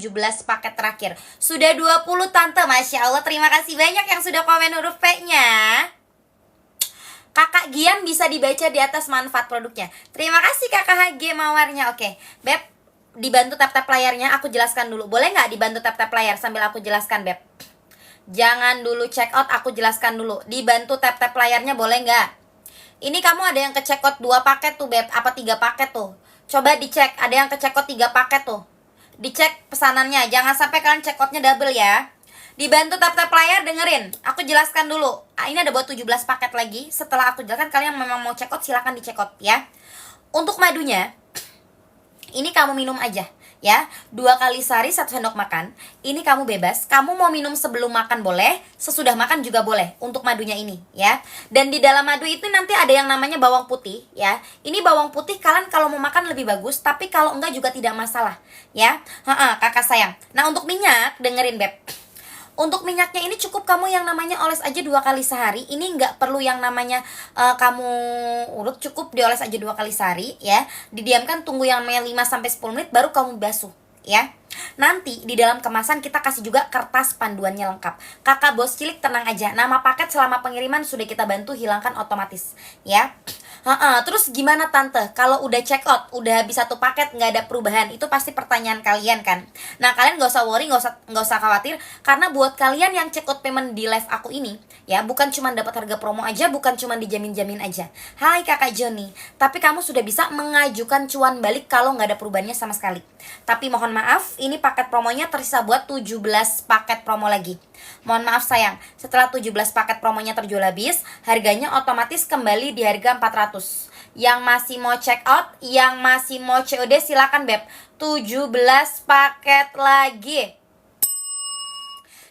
17 paket terakhir. Sudah 20 tante, Masya Allah. Terima kasih banyak yang sudah komen huruf P-nya. Kakak Gian bisa dibaca di atas manfaat produknya. Terima kasih Kakak HG mawarnya. Oke, Beb, dibantu tap-tap layarnya, aku jelaskan dulu. Boleh nggak dibantu tap-tap layar sambil aku jelaskan, Beb? Jangan dulu check out, aku jelaskan dulu. Dibantu tap-tap layarnya boleh nggak? Ini kamu ada yang ke check out 2 paket tuh, Beb. Apa 3 paket tuh? Coba dicek, ada yang ke check out 3 paket tuh. Dicek pesanannya, jangan sampai kalian check outnya double ya. Dibantu tap-tap layar, dengerin. Aku jelaskan dulu. Ini ada buat 17 paket lagi. Setelah aku jelaskan, kalian memang mau check out, silahkan di check out ya. Untuk madunya, ini kamu minum aja ya. 2 kali sehari 1 sendok makan. Ini kamu bebas. Kamu mau minum sebelum makan boleh, sesudah makan juga boleh. Untuk madunya ini ya. Dan di dalam madu itu nanti ada yang namanya bawang putih ya. Ini bawang putih kalian kalau mau makan lebih bagus, tapi kalau enggak juga tidak masalah ya. Kakak sayang. Nah, untuk minyak, dengerin Beb. Untuk minyaknya ini cukup kamu yang namanya oles aja 2 kali sehari. Ini nggak perlu yang namanya kamu urut, cukup dioles aja 2 kali sehari ya. Didiamkan, tunggu yang namanya 5-10 menit baru kamu basuh ya. Nanti di dalam kemasan kita kasih juga kertas panduannya lengkap. Kakak bos cilik tenang aja, nama paket selama pengiriman sudah kita bantu hilangkan otomatis ya. Terus gimana tante? Kalau udah check out, udah habis 1 paket nggak ada perubahan, itu pasti pertanyaan kalian kan. Nah, kalian nggak usah worry, nggak usah khawatir, karena buat kalian yang check out payment di live aku ini, ya bukan cuma dapat harga promo aja, bukan cuma dijamin-jamin aja. Hai Kakak Joni, tapi kamu sudah bisa mengajukan cuan balik kalau nggak ada perubahannya sama sekali. Tapi mohon maaf, ini paket promonya tersisa buat 17 paket promo lagi. Mohon maaf sayang, setelah 17 paket promonya terjual habis, harganya otomatis kembali di harga 400. Yang masih mau check out, yang masih mau COD silakan Beb. 17 paket lagi.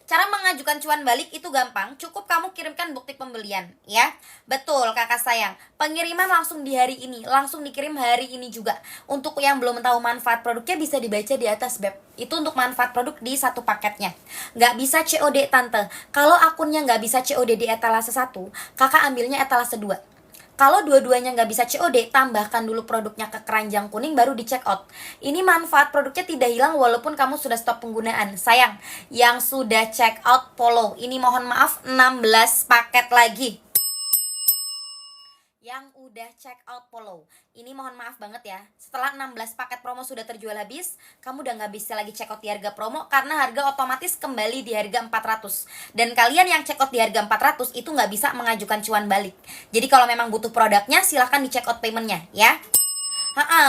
Cara mengajukan cuan balik itu gampang, cukup kamu kirimkan bukti pembelian ya. Betul kakak sayang, pengiriman langsung di hari ini, langsung dikirim hari ini juga. Untuk yang belum tahu manfaat produknya bisa dibaca di atas Beb. Itu untuk manfaat produk di 1 paketnya. Nggak bisa COD tante. Kalau akunnya nggak bisa COD di etalase 1, kakak ambilnya etalase 2. Kalau dua-duanya nggak bisa COD, tambahkan dulu produknya ke keranjang kuning baru di check out. Ini manfaat produknya tidak hilang walaupun kamu sudah stop penggunaan. Sayang, yang sudah check out follow. Ini mohon maaf 16 paket lagi. Yang udah check out follow, ini mohon maaf banget ya. Setelah 16 paket promo sudah terjual habis, kamu udah nggak bisa lagi check out di harga promo, karena harga otomatis kembali di harga 400. Dan kalian yang check out di harga 400 itu nggak bisa mengajukan cuan balik. Jadi kalau memang butuh produknya, silahkan di check out paymentnya ya.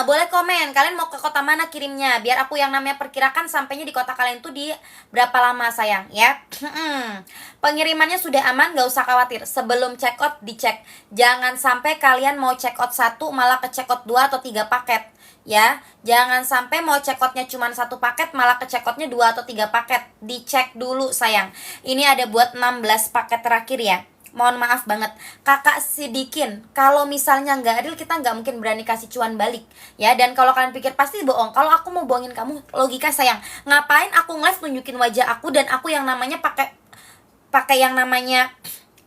Boleh komen, kalian mau ke kota mana kirimnya, biar aku yang namanya perkirakan sampainya di kota kalian tuh di berapa lama sayang ya. Pengirimannya sudah aman, gak usah khawatir. Sebelum check out dicek, jangan sampai kalian mau check out 1 malah ke check out 2 atau 3 paket ya. Jangan sampai mau check outnya cuma 1 paket malah ke check outnya 2 atau 3 paket. Dicek dulu sayang. Ini ada buat 16 paket terakhir ya. Mohon maaf banget, kakak sedikin. Kalau misalnya nggak adil, kita nggak mungkin berani kasih cuan balik ya. Dan kalau kalian pikir pasti bohong, kalau aku mau bohongin kamu, logika sayang. Ngapain aku nge-live tunjukin wajah aku dan aku yang namanya pakai yang namanya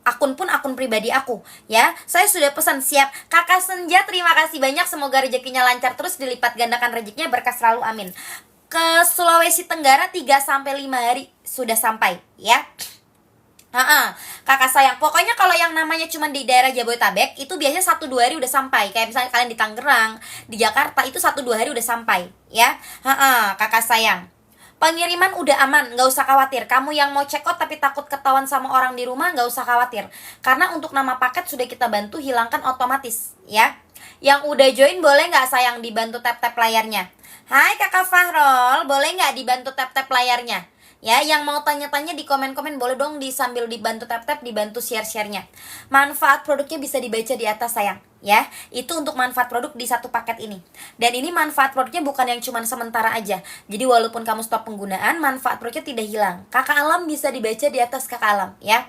akun pun akun pribadi aku ya. Saya sudah pesan siap. Kakak Senja, terima kasih banyak, semoga rezekinya lancar terus, dilipat gandakan rezekinya, berkah selalu, amin. Ke Sulawesi Tenggara 3-5 hari sudah sampai ya. Kakak sayang, pokoknya kalau yang namanya cuma di daerah Jabodetabek itu biasanya 1-2 hari udah sampai. Kayak misalnya kalian di Tangerang, di Jakarta itu 1-2 hari udah sampai ya. Kakak sayang, pengiriman udah aman, nggak usah khawatir. Kamu yang mau check out tapi takut ketahuan sama orang di rumah, nggak usah khawatir, karena untuk nama paket sudah kita bantu hilangkan otomatis ya. Yang udah join boleh nggak sayang dibantu tap-tap layarnya? Hai Kakak Fahrol, boleh nggak dibantu tap-tap layarnya? Ya, yang mau tanya-tanya di komen-komen boleh dong, sambil dibantu tap-tap, dibantu share-sharenya. Manfaat produknya bisa dibaca di atas sayang ya. Itu untuk manfaat produk di 1 paket ini. Dan ini manfaat produknya bukan yang cuma sementara aja. Jadi walaupun kamu stop penggunaan, manfaat produknya tidak hilang. Kakak Alam bisa dibaca di atas Kakak Alam ya.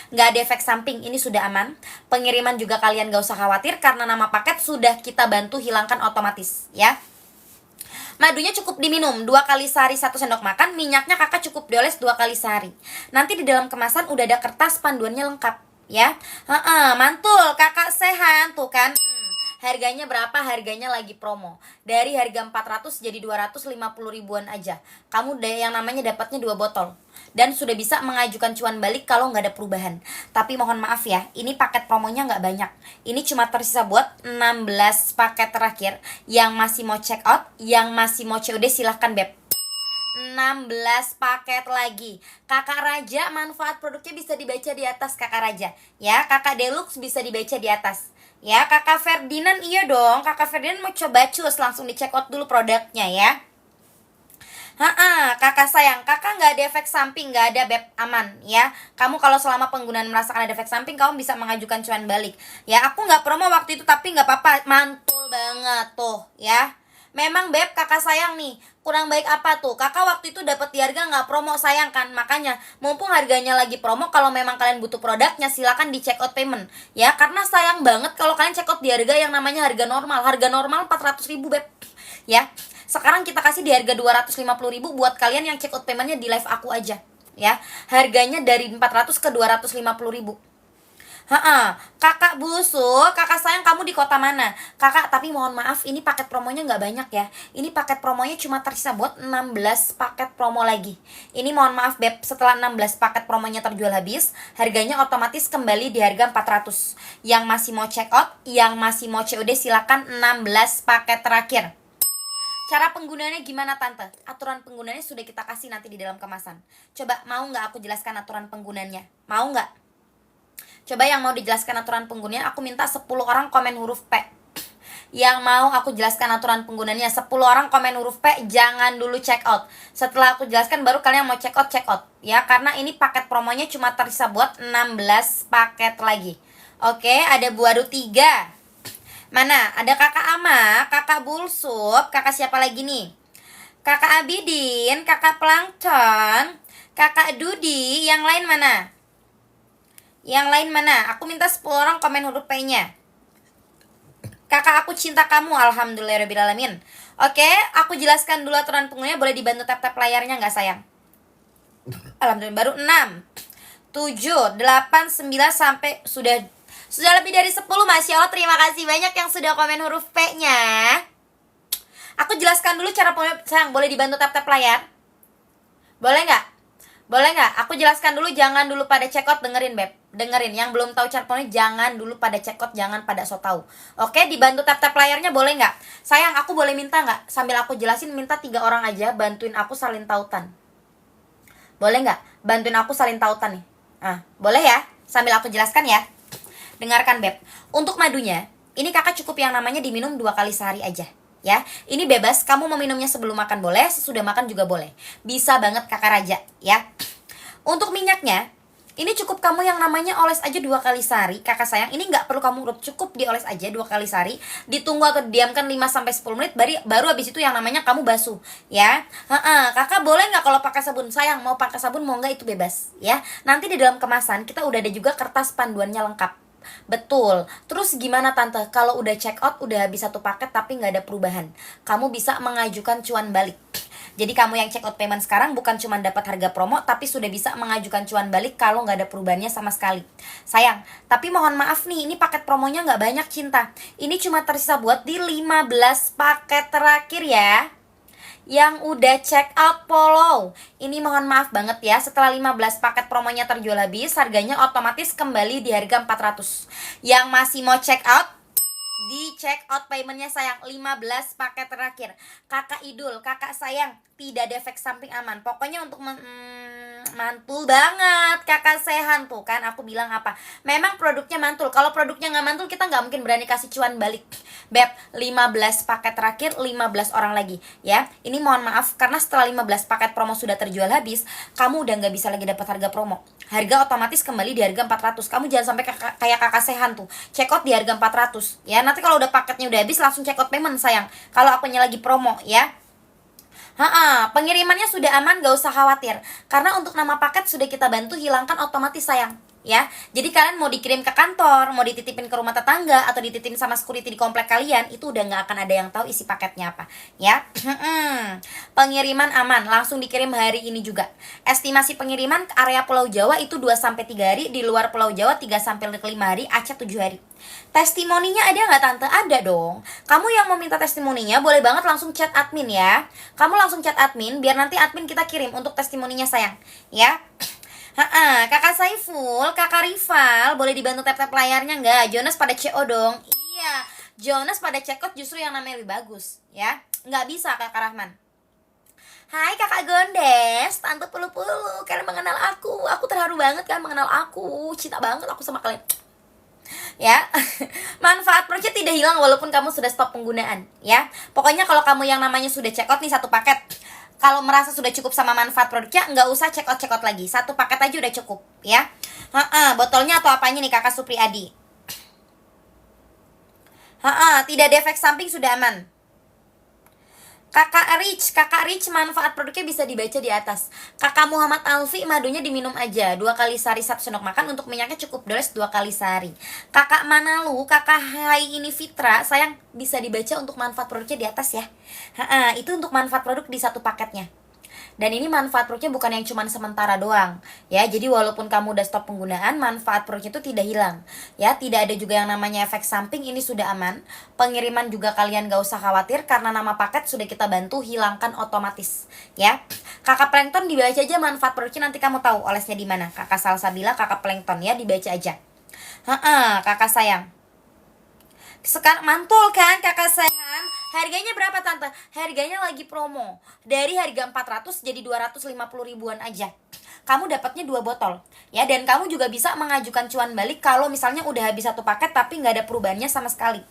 Nggak ada efek samping, ini sudah aman. Pengiriman juga kalian gak usah khawatir, karena nama paket sudah kita bantu hilangkan otomatis ya. Madunya cukup diminum 2 kali sehari 1 sendok makan. Minyaknya kakak cukup dioles 2 kali sehari. Nanti di dalam kemasan udah ada kertas panduannya lengkap ya. Mantul kakak sehat tuh kan. Harganya berapa? Harganya lagi promo. Dari harga 400 jadi 250 ribuan aja. Kamu yang namanya dapatnya 2 botol. Dan sudah bisa mengajukan cuan balik kalau nggak ada perubahan. Tapi mohon maaf ya, ini paket promonya nggak banyak. Ini cuma tersisa buat 16 paket terakhir. Yang masih mau check out, yang masih mau COD silahkan beb. 16 paket lagi. Kakak Raja, manfaat produknya bisa dibaca di atas Kakak Raja. Ya, Kakak Deluxe bisa dibaca di atas. Ya, Kakak Ferdinand iya dong. Kakak Ferdinand mau coba cus, langsung di check out dulu produknya ya. Kakak sayang, kakak nggak ada efek samping, nggak ada beb, aman ya. Kamu kalau selama penggunaan merasakan ada efek samping, kamu bisa mengajukan cuan balik. Ya, aku nggak promo waktu itu tapi nggak apa-apa, mantul banget tuh ya. Memang beb, kakak sayang nih, kurang baik apa tuh? Kakak waktu itu dapat di harga nggak promo, sayang kan? Makanya mumpung harganya lagi promo, kalau memang kalian butuh produknya silakan di check out payment ya. Karena sayang banget kalau kalian check out di harga yang namanya harga normal. Harga normal 400 ribu beb ya. Sekarang kita kasih di harga 250 ribu buat kalian yang check out paymentnya di live aku aja ya. Harganya dari 400 ke 250 ribu. Kakak busuk, kakak sayang, kamu di kota mana? Kakak, tapi mohon maaf, ini paket promonya nggak banyak ya. Ini paket promonya cuma tersisa buat 16 paket promo lagi. Ini mohon maaf beb, setelah 16 paket promonya terjual habis, harganya otomatis kembali di harga 400. Yang masih mau check out, yang masih mau COD silakan 16 paket terakhir. Cara penggunaannya gimana tante? Aturan penggunaannya sudah kita kasih nanti di dalam kemasan. Coba mau nggak aku jelaskan aturan penggunaannya? Mau nggak? Coba yang mau dijelaskan aturan penggunaannya, aku minta 10 orang komen huruf P. Yang mau aku jelaskan aturan penggunaannya, 10 orang komen huruf P, jangan dulu check out. Setelah aku jelaskan baru kalian mau check out ya, karena ini paket promonya cuma tersisa buat 16 paket lagi. Oke, ada Bu Adu 3. Mana? Ada kakak Ama, kakak Bulsup, kakak siapa lagi nih? Kakak Abidin, kakak Plankton, kakak Dudi, yang lain mana? Yang lain mana? Aku minta 10 orang komen huruf P-nya. Kakak aku cinta kamu, alhamdulillahirrahmanirrahim. Oke, aku jelaskan dulu aturan penggunanya, boleh dibantu tap-tap layarnya nggak sayang? Alhamdulillah, baru 6, 7, 8, 9, sampai sudah lebih dari 10, Masya Allah. Terima kasih banyak yang sudah komen huruf P-nya. Aku jelaskan dulu cara penggunaan, sayang. Boleh dibantu tap-tap layar? Boleh nggak? Boleh nggak? Aku jelaskan dulu, jangan dulu pada check out, dengerin beb. Dengerin, yang belum tahu cara penggunaan jangan dulu pada check out, jangan pada so tahu. Oke, dibantu tap-tap layarnya boleh nggak? Sayang, aku boleh minta nggak? Sambil aku jelasin, minta 3 orang aja bantuin aku salin tautan. Boleh nggak? Bantuin aku salin tautan nih. Boleh ya? Sambil aku jelaskan ya. Dengarkan beb, untuk madunya, ini kakak cukup yang namanya diminum 2 kali sehari aja ya. Ini bebas, kamu mau minumnya sebelum makan boleh, sesudah makan juga boleh. Bisa banget kakak Raja ya. Untuk minyaknya, ini cukup kamu yang namanya oles aja 2 kali sehari, kakak sayang. Ini nggak perlu kamu urut, cukup dioles aja 2 kali sehari. Ditunggu atau diamkan 5-10 menit, baru habis itu yang namanya kamu basuh ya. Kakak boleh nggak kalau pakai sabun? Sayang, mau pakai sabun mau nggak itu bebas ya. Nanti di dalam kemasan kita udah ada juga kertas panduannya lengkap. Betul. Terus gimana tante? Kalau udah check out, udah habis 1 paket tapi nggak ada perubahan, kamu bisa mengajukan cuan balik. Jadi kamu yang check out payment sekarang bukan cuma dapat harga promo, tapi sudah bisa mengajukan cuan balik kalau nggak ada perubahannya sama sekali. Sayang, tapi mohon maaf nih, ini paket promonya nggak banyak cinta. Ini cuma tersisa buat di 15 paket terakhir ya. Yang udah check out follow, ini mohon maaf banget ya, setelah 15 paket promonya terjual habis, harganya otomatis kembali di harga 400. Yang masih mau check out, di check out paymentnya sayang, 15 paket terakhir. Kakak idul, kakak sayang, tidak ada efek samping, aman. Pokoknya untuk mantul banget kakak sehan tuh kan, aku bilang apa, memang produknya mantul. Kalau produknya nggak mantul, kita nggak mungkin berani kasih cuan balik beb. 15 paket terakhir, 15 orang lagi ya. Ini mohon maaf karena setelah 15 paket promo sudah terjual habis, kamu udah nggak bisa lagi dapat harga promo. Harga otomatis kembali di harga 400. Kamu jangan sampai kayak kakak sehan tuh check out di harga 400 ya. Nanti kalau udah paketnya udah habis langsung check out payment sayang, kalau akunya lagi promo ya. Pengirimannya sudah aman, gak usah khawatir. Karena untuk nama paket sudah kita bantu hilangkan otomatis sayang. ya. Jadi kalian mau dikirim ke kantor, mau dititipin ke rumah tetangga, atau dititipin sama security di komplek kalian, itu udah nggak akan ada yang tahu isi paketnya apa, ya. Pengiriman aman, langsung dikirim hari ini juga. Estimasi pengiriman ke area Pulau Jawa itu 2-3 hari, di luar Pulau Jawa 3-5 hari, Aceh 7 hari. Testimoninya ada nggak tante? Ada dong. Kamu yang mau minta testimoninya boleh banget langsung chat admin ya. Kamu langsung chat admin biar nanti admin kita kirim untuk testimoninya sayang, ya. Kakak Saiful, kakak Rival, boleh dibantu tap-tap layarnya nggak? Jonas pada CO dong. Iya, Jonas pada check out justru yang namanya lebih bagus, ya. Nggak bisa kakak Rahman. Hai kakak Gondes, tante pelu-pelu, kalian mengenal aku terharu banget kan mengenal aku, cinta banget aku sama kalian, ya. Manfaat Projet tidak hilang walaupun kamu sudah stop penggunaan, ya. Pokoknya kalau kamu yang namanya sudah check out nih satu paket, kalau merasa sudah cukup sama manfaat produknya, nggak usah check out lagi, satu paket aja udah cukup, ya. Botolnya atau apanya nih kakak Supriyadi? Tidak ada efek samping, sudah aman. Kakak Rich, manfaat produknya bisa dibaca di atas. Kakak Muhammad Alfi, madunya diminum aja 2 kali sehari 1 sendok makan, untuk minyaknya cukup doles 2 kali sehari. Kakak Manalu, kakak Hai ini Fitra, sayang bisa dibaca untuk manfaat produknya di atas ya. Itu untuk manfaat produk di satu paketnya. Dan ini manfaat produknya bukan yang cuma sementara doang, ya. Jadi walaupun kamu udah stop penggunaan, manfaat produknya itu tidak hilang, ya. Tidak ada juga yang namanya efek samping, ini sudah aman. Pengiriman juga kalian gak usah khawatir karena nama paket sudah kita bantu hilangkan otomatis, ya. Kakak Plankton dibaca aja manfaat produknya, nanti kamu tahu olesnya di mana. Kakak Salsabila, kakak Plankton ya, dibaca aja. Kakak sayang. Sekarang mantul kan kakak sayang. Harganya berapa tante? Harganya lagi promo. Dari harga 400 jadi 250 ribuan aja. Kamu dapatnya 2 botol, ya. Dan kamu juga bisa mengajukan cuan balik kalau misalnya udah habis satu paket tapi nggak ada perubahannya sama sekali.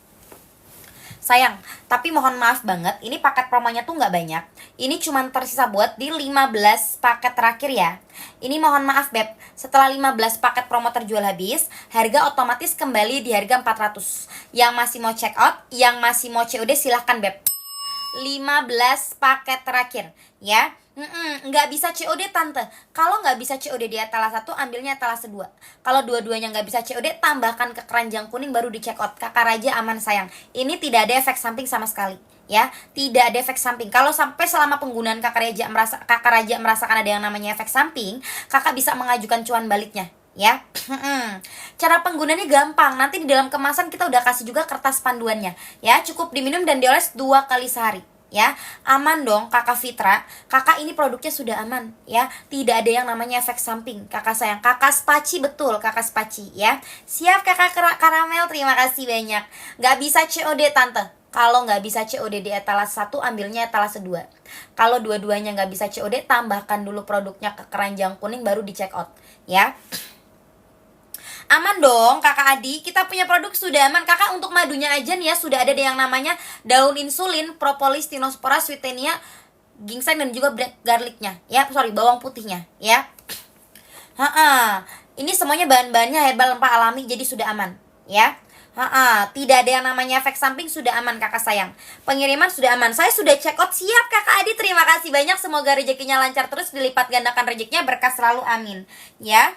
Sayang, tapi mohon maaf banget, ini paket promonya tuh nggak banyak. Ini cuma tersisa buat di 15 paket terakhir ya. Ini mohon maaf Beb, setelah 15 paket promo terjual habis, harga otomatis kembali di harga 400. Yang masih mau check out, yang masih mau COD silahkan Beb. 15 paket terakhir, ya. Nggak bisa COD tante. Kalau nggak bisa COD di etalase 1, ambilnya etalase 2. Kalau dua-duanya nggak bisa COD, tambahkan ke keranjang kuning baru di check out. Kakak Raja aman sayang. Ini tidak ada efek samping sama sekali, ya. Tidak ada efek samping. Kalau sampai selama penggunaan kakak Raja merasakan ada yang namanya efek samping, kakak bisa mengajukan cuan baliknya, ya. Cara penggunaannya gampang. Nanti di dalam kemasan kita udah kasih juga kertas panduannya, ya. Cukup diminum dan dioles 2 kali sehari, ya. Aman dong kakak Fitra. Kakak ini produknya sudah aman, ya. Tidak ada yang namanya efek samping kakak sayang. Kakak Spaci, betul kakak Spaci, ya. Siap kakak Karamel, terima kasih banyak. Gak bisa COD tante. Kalau nggak bisa COD di etalase 1, ambilnya etalase 2. Kalau dua-duanya nggak bisa COD, tambahkan dulu produknya ke keranjang kuning baru di check out, ya. Aman dong kakak Adi, kita punya produk sudah aman. Kakak untuk madunya aja nih ya, sudah ada yang namanya daun insulin, propolis, tinospora, sweetenia, ginseng, dan juga black garlicnya, ya. Bawang putihnya, ya. Ini semuanya bahan-bahannya herbal rempah alami, jadi sudah aman, ya. Tidak ada yang namanya efek samping, sudah aman kakak sayang. Pengiriman sudah aman. Saya sudah check out, siap kakak Adi, terima kasih banyak. Semoga rezekinya lancar terus, dilipat gandakan rezekinya, berkah selalu, amin, ya.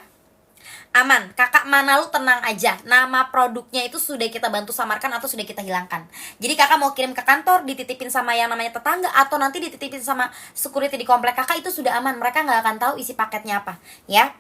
Aman, kakak Manalu tenang aja. Nama produknya itu sudah kita bantu samarkan atau sudah kita hilangkan. Jadi kakak mau kirim ke kantor, dititipin sama yang namanya tetangga, atau nanti dititipin sama security di komplek kakak, itu sudah aman. Mereka nggak akan tahu isi paketnya apa, ya.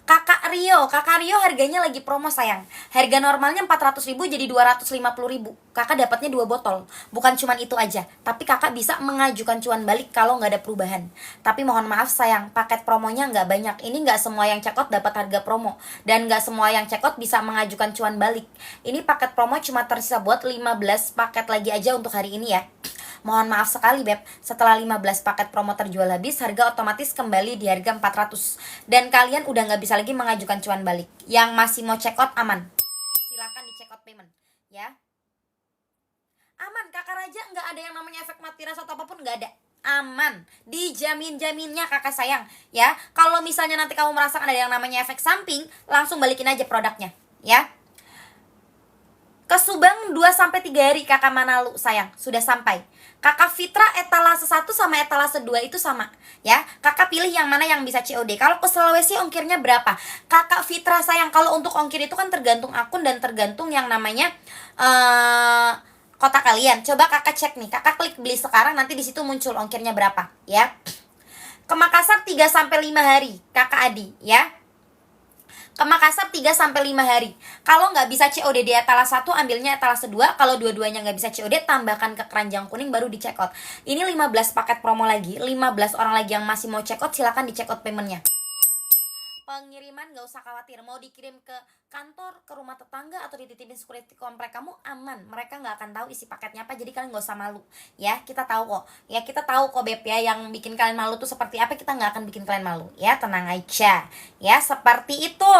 Kakak Rio harganya lagi promo sayang. Harga normalnya 400.000 jadi 250.000. Kakak dapatnya 2 botol. Bukan cuman itu aja, tapi kakak bisa mengajukan cuan balik kalau nggak ada perubahan. Tapi mohon maaf sayang, paket promonya nggak banyak. Ini nggak semua yang check out dapat harga promo, dan nggak semua yang check out bisa mengajukan cuan balik. Ini paket promo cuma tersisa buat 15 paket lagi aja untuk hari ini ya. Mohon maaf sekali Beb, setelah 15 paket promo terjual habis, harga otomatis kembali di harga 400. Dan kalian udah nggak bisa lagi mengajukan cuan balik. Yang masih mau check out aman, silakan di check out payment, ya. Aman, kakak Raja nggak ada yang namanya efek mati rasa atau apapun, nggak ada. Aman, dijamin-jaminnya kakak sayang, ya. Kalau misalnya nanti kamu merasakan ada yang namanya efek samping, langsung balikin aja produknya, ya. Ke Subang 2-3 hari Kakak Manalu sayang, sudah sampai. Kakak Fitra etalase 1 sama etalase 2 itu sama ya. Kakak pilih yang mana yang bisa COD. Kalau ke Sulawesi ongkirnya berapa? Kakak Fitra sayang, kalau untuk ongkir itu kan tergantung akun dan tergantung yang namanya kota kalian. Coba kakak cek nih, kakak klik beli sekarang, nanti di situ muncul ongkirnya berapa ya. Ke Makassar 3-5 hari Kakak Adi ya. Ke Makassar 3-5 hari. Kalau nggak bisa COD di etalase 1, ambilnya etalase 2. Kalau dua-duanya nggak bisa COD, tambahkan ke keranjang kuning baru di check out. Ini 15 paket promo lagi, 15 orang lagi yang masih mau check out, silakan di check out paymentnya. Pengiriman gak usah khawatir, mau dikirim ke kantor, ke rumah tetangga, atau dititipin security komplek kamu aman. Mereka gak akan tahu isi paketnya apa, jadi kalian gak usah malu ya. Kita tahu kok ya, kita tahu kok Beb ya, yang bikin kalian malu tuh seperti apa. Kita gak akan bikin kalian malu ya, tenang aja ya, seperti itu.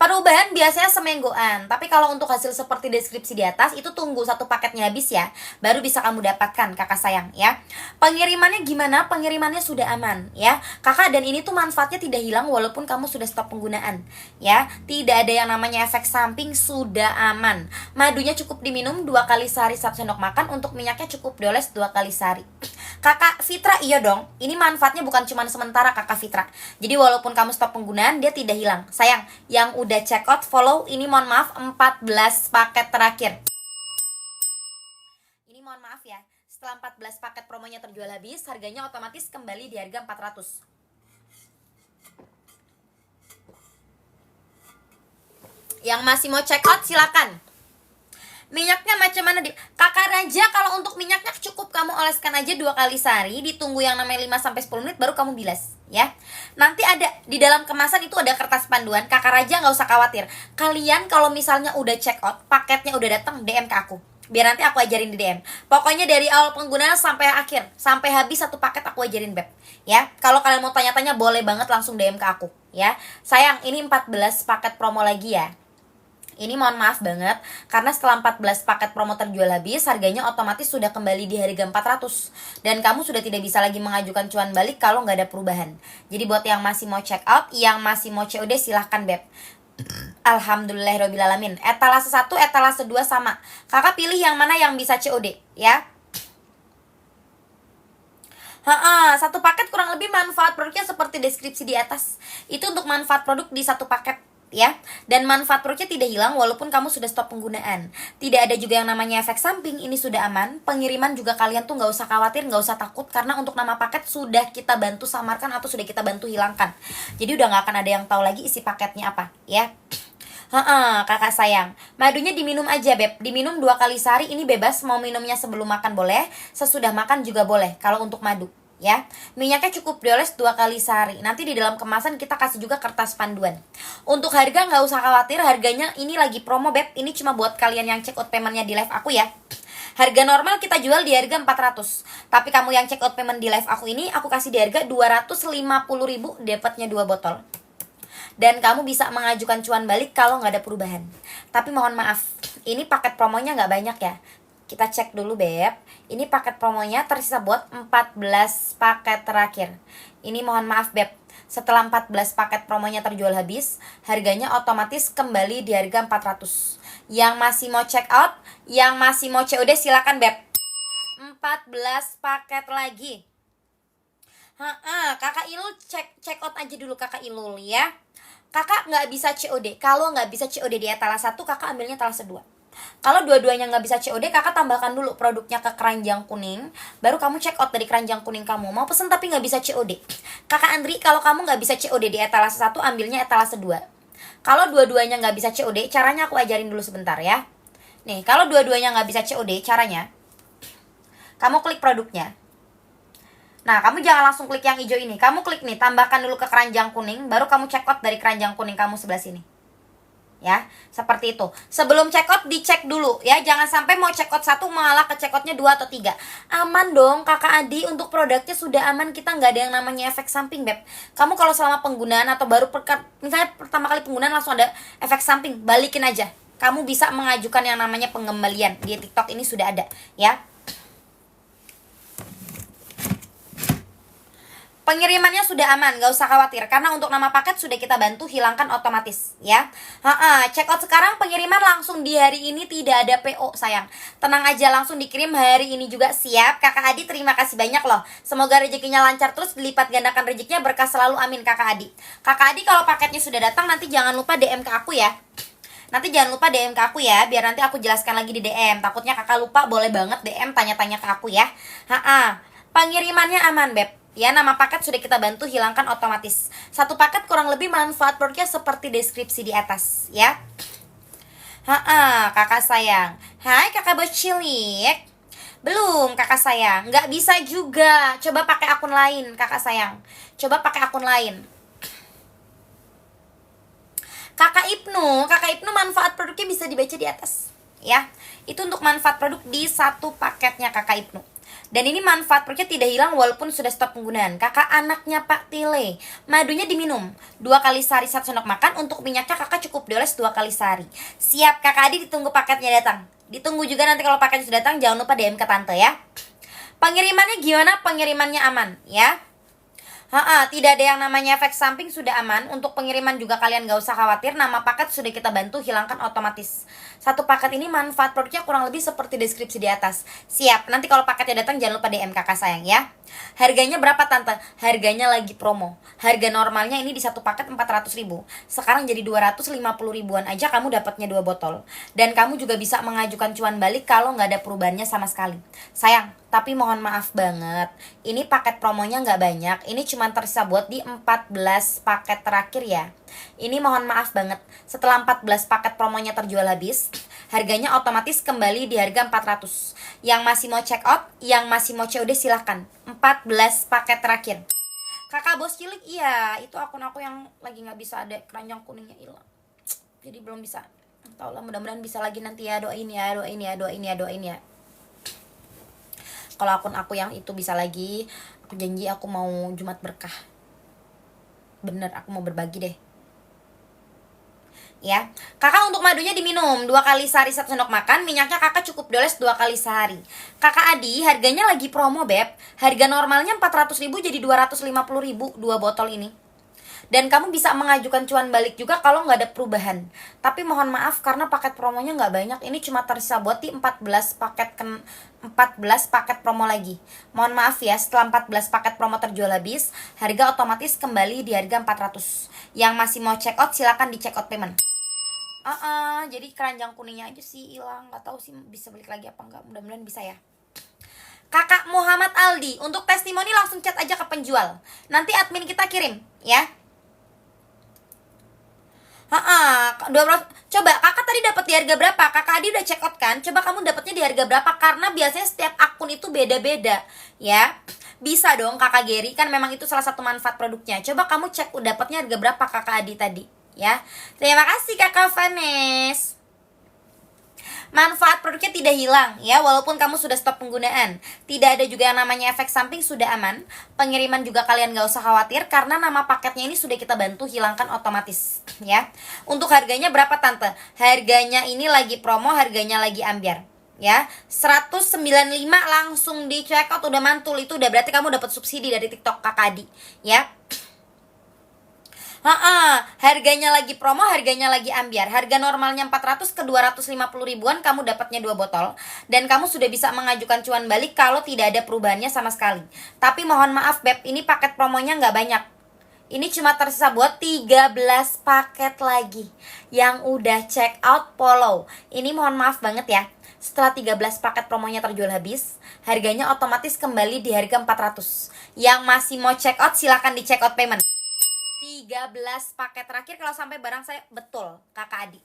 Perubahan biasanya semingguan, tapi kalau untuk hasil seperti deskripsi di atas itu tunggu satu paketnya habis ya, baru bisa kamu dapatkan kakak sayang ya. Pengirimannya gimana? Pengirimannya sudah aman ya kakak, dan ini tuh manfaatnya tidak hilang walaupun kamu sudah stop penggunaan ya. Tidak ada yang namanya efek samping, sudah aman. Madunya cukup diminum 2 kali sehari 1 sendok makan, untuk minyaknya cukup dioles 2 kali sehari. Kakak Fitra, iya dong, ini manfaatnya bukan cuma sementara kakak Fitra. Jadi walaupun kamu stop penggunaan, dia tidak hilang. Sayang, yang udah check out follow, ini mohon maaf 14 paket terakhir. Ini mohon maaf ya, setelah 14 paket promonya terjual habis, harganya otomatis kembali di harga 400. Yang masih mau check out silakan. Minyaknya macam mana di kakak Raja? Kalau untuk minyaknya cukup kamu oleskan aja 2 kali sehari, ditunggu yang namanya 5-10 menit baru kamu bilas ya. Nanti ada di dalam kemasan itu ada kertas panduan. Kakak Raja nggak usah khawatir. Kalian kalau misalnya udah check out, paketnya udah datang, DM ke aku, biar nanti aku ajarin di DM. Pokoknya dari awal penggunaan sampai akhir, sampai habis satu paket aku ajarin Beb ya. Kalau kalian mau tanya-tanya boleh banget langsung DM ke aku ya. Sayang, ini 14 paket promo lagi ya. Ini mohon maaf banget, karena setelah 14 paket promo terjual habis, harganya otomatis sudah kembali di harga 400. Dan kamu sudah tidak bisa lagi mengajukan cuan balik kalau nggak ada perubahan. Jadi buat yang masih mau check out, yang masih mau COD, silahkan Beb. Alhamdulillahirrahmanirrahim. Etalase 1, etalase 2 sama. Kakak pilih yang mana yang bisa COD ya. Satu paket kurang lebih manfaat produknya seperti deskripsi di atas. Itu untuk manfaat produk di satu paket ya, dan manfaat produknya tidak hilang walaupun kamu sudah stop penggunaan. Tidak ada juga yang namanya efek samping, ini sudah aman. Pengiriman juga kalian tuh nggak usah khawatir, nggak usah takut, karena untuk nama paket sudah kita bantu samarkan atau sudah kita bantu hilangkan. Jadi udah nggak akan ada yang tahu lagi isi paketnya apa ya. Kakak sayang, madunya diminum aja Beb, diminum 2 kali sehari. Ini bebas, mau minumnya sebelum makan boleh, sesudah makan juga boleh kalau untuk madu ya. Minyaknya cukup dioles 2 kali sehari. Nanti di dalam kemasan kita kasih juga kertas panduan. Untuk harga nggak usah khawatir, harganya ini lagi promo Beb. Ini cuma buat kalian yang check out paymentnya di live aku ya. Harga normal kita jual di harga 400. Tapi kamu yang check out payment di live aku ini, aku kasih di harga 250.000, dapatnya 2 botol. Dan kamu bisa mengajukan cuan balik kalau nggak ada perubahan. Tapi mohon maaf, ini paket promonya nggak banyak ya. Kita cek dulu Beb. Ini paket promonya tersisa buat 14 paket terakhir. Ini mohon maaf Beb, setelah 14 paket promonya terjual habis, harganya otomatis kembali di harga 400. Yang masih mau check out, yang masih mau COD silakan Beb. 14 paket lagi. Kakak Ilul check out aja dulu Kakak Ilul ya. Kakak nggak bisa COD. Kalau nggak bisa COD di etalase 1, kakak ambilnya etalase 2. Kalau dua-duanya nggak bisa COD, kakak tambahkan dulu produknya ke keranjang kuning, baru kamu check out dari keranjang kuning kamu. Mau pesen tapi nggak bisa COD, Kakak Andri, kalau kamu nggak bisa COD di etalase 1, ambilnya etalase 2. Kalau dua-duanya nggak bisa COD, caranya aku ajarin dulu sebentar ya. Nih, kalau dua-duanya nggak bisa COD, caranya kamu klik produknya. Nah, kamu jangan langsung klik yang hijau ini. Kamu klik nih, tambahkan dulu ke keranjang kuning, baru kamu check out dari keranjang kuning kamu sebelah sini. Ya, seperti itu. Sebelum check out dicek dulu ya, jangan sampai mau check out 1 malah ke check outnya 2 atau 3. Aman dong Kakak Adi, untuk produknya sudah aman, kita nggak ada yang namanya efek samping Beb. Kamu kalau selama penggunaan atau baru misalnya pertama kali penggunaan langsung ada efek samping, balikin aja. Kamu bisa mengajukan yang namanya pengembalian. Di TikTok ini sudah ada ya. Pengirimannya sudah aman, gak usah khawatir. Karena untuk nama paket sudah kita bantu hilangkan otomatis ya. Check out sekarang, pengiriman langsung di hari ini, tidak ada PO sayang. Tenang aja, langsung dikirim hari ini juga. Siap Kakak Adi, terima kasih banyak loh. Semoga rezekinya lancar terus, dilipat gandakan rezekinya, berkah selalu, amin Kakak Adi. Kakak Adi kalau paketnya sudah datang nanti jangan lupa DM ke aku ya. Nanti jangan lupa DM ke aku ya, biar nanti aku jelaskan lagi di DM. Takutnya kakak lupa, boleh banget DM tanya-tanya ke aku ya. Pengirimannya aman Beb. Ya, nama paket sudah kita bantu hilangkan otomatis. Satu paket kurang lebih manfaat produknya seperti deskripsi di atas ya. Kakak sayang. Hai kakak bos cilik. Belum kakak sayang, nggak bisa juga. Coba pakai akun lain kakak sayang. Coba pakai akun lain. Kakak Ibnu manfaat produknya bisa dibaca di atas ya. Itu untuk manfaat produk di satu paketnya kakak Ibnu. Dan ini manfaat produknya tidak hilang walaupun sudah stop penggunaan. Kakak anaknya Pak Tile, madunya diminum 2 kali sehari 1 sendok makan. Untuk minyaknya kakak cukup dioles 2 kali sehari. Siap kakak Adi, ditunggu paketnya datang. Ditunggu juga nanti kalau paketnya sudah datang, jangan lupa DM ke tante ya. Pengirimannya gimana? Pengirimannya aman ya. Tidak ada yang namanya efek samping, sudah aman. Untuk pengiriman juga kalian gak usah khawatir. Nama paket sudah kita bantu hilangkan otomatis. Satu paket ini manfaat produknya kurang lebih seperti deskripsi di atas. Siap, nanti kalau paketnya datang jangan lupa DM kakak sayang ya. Harganya berapa tante? Harganya lagi promo. Harga normalnya ini di satu paket 400.000. Sekarang jadi 250 ribuan aja kamu dapatnya 2 botol. Dan kamu juga bisa mengajukan cuan balik kalau gak ada perubahannya sama sekali. Sayang, tapi mohon maaf banget, ini paket promonya nggak banyak. Ini cuma tersisa buat di 14 paket terakhir ya. Ini mohon maaf banget, setelah 14 paket promonya terjual habis, harganya otomatis kembali di harga 400. Yang masih mau check out, yang masih mau COD silahkan. 14 paket terakhir. Kakak bos cilik, iya, itu akun aku yang lagi nggak bisa, ada keranjang kuningnya hilang. Jadi belum bisa. Tau lah, mudah-mudahan bisa lagi nanti ya. Doain ya, doain ya, doain ya, doain ya. Kalau akun aku yang itu bisa lagi, aku janji aku mau Jumat berkah. Bener, aku mau berbagi deh. Ya, kakak untuk madunya diminum 2 kali sehari 1 sendok makan. Minyaknya kakak cukup doles 2 kali sehari. Kakak Adi, harganya lagi promo Beb. Harga normalnya 400.000 jadi 250.000 2 botol ini. Dan kamu bisa mengajukan cuan balik juga kalau nggak ada perubahan. Tapi mohon maaf karena paket promonya nggak banyak. Ini cuma tersisa buat di 14 paket promo lagi. Mohon maaf ya, setelah 14 paket promo terjual habis, harga otomatis kembali di harga 400. Yang masih mau check out silakan di check out payment. Jadi keranjang kuningnya aja sih hilang. Nggak tahu sih bisa balik lagi apa enggak. Mudah-mudahan bisa ya. Kakak Muhammad Aldi, untuk testimoni langsung chat aja ke penjual. Nanti admin kita kirim ya. Coba kakak tadi dapat di harga berapa? Kakak Adi udah check out kan? Coba kamu dapatnya di harga berapa? Karena biasanya setiap akun itu beda-beda ya. Bisa dong kakak Geri, kan memang itu salah satu manfaat produknya. Coba kamu cek dapatnya harga berapa kakak Adi tadi ya. Terima kasih kakak Vanes. Manfaat produknya tidak hilang ya, walaupun kamu sudah stop penggunaan. Tidak ada juga yang namanya efek samping, sudah aman. Pengiriman juga kalian gak usah khawatir karena nama paketnya ini sudah kita bantu hilangkan otomatis ya. Untuk harganya berapa tante? Harganya ini lagi promo, harganya lagi ambiar ya. 195 langsung di check out, udah mantul. Itu udah berarti kamu dapat subsidi dari TikTok kakak Adi ya. Harganya lagi promo, harganya lagi ambiar. Harga normalnya 400 ke 250 ribuan, kamu dapatnya 2 botol. Dan kamu sudah bisa mengajukan cuan balik kalau tidak ada perubahannya sama sekali. Tapi mohon maaf Beb, ini paket promonya nggak banyak. Ini cuma tersisa buat 13 paket lagi. Yang udah check out follow. Ini mohon maaf banget ya, setelah 13 paket promonya terjual habis, harganya otomatis kembali di harga 400. Yang masih mau check out silahkan di check out payment. 13 paket terakhir kalau sampai barang saya betul kakak Adi.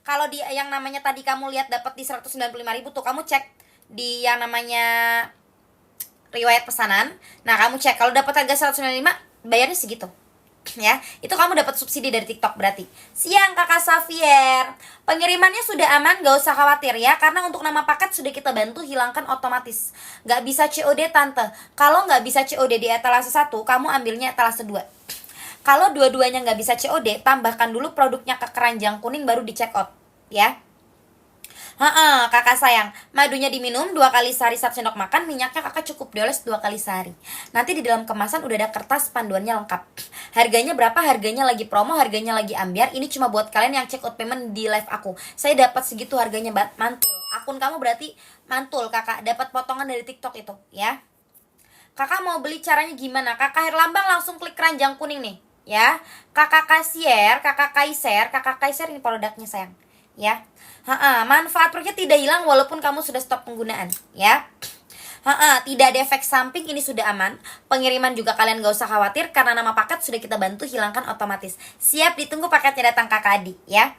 Kalau di yang namanya tadi kamu lihat dapat di 195.000 tuh, kamu cek di yang namanya riwayat pesanan. Nah kamu cek kalau dapat harga 195 bayarnya segitu ya. Itu kamu dapat subsidi dari TikTok berarti. Siang kakak Xavier, pengirimannya sudah aman, gak usah khawatir ya. Karena untuk nama paket sudah kita bantu hilangkan otomatis. Gak bisa COD tante. Kalau gak bisa COD di etalase 1, kamu ambilnya etalase 2. Kalau dua-duanya nggak bisa COD, tambahkan dulu produknya ke keranjang kuning baru di check out ya. Heeh, kakak sayang, madunya diminum 2 kali sehari 1 sendok makan, minyaknya kakak cukup dioles 2 kali sehari. Nanti di dalam kemasan udah ada kertas panduannya lengkap. Harganya berapa? Harganya lagi promo, harganya lagi ambiar. Ini cuma buat kalian yang check out payment di live aku. Saya dapat segitu harganya, mantul. Akun kamu berarti mantul kakak, dapat potongan dari TikTok itu, ya. Kakak mau beli caranya gimana? Kakak Herlambang langsung klik keranjang kuning nih, ya. Kakak Kaiser ini produknya sayang, ya. Manfaat produknya tidak hilang walaupun kamu sudah stop penggunaan, ya. Tidak ada efek samping, ini sudah aman. Pengiriman juga kalian gak usah khawatir karena nama paket sudah kita bantu hilangkan otomatis. Siap ditunggu paketnya datang Kakak Adi, ya.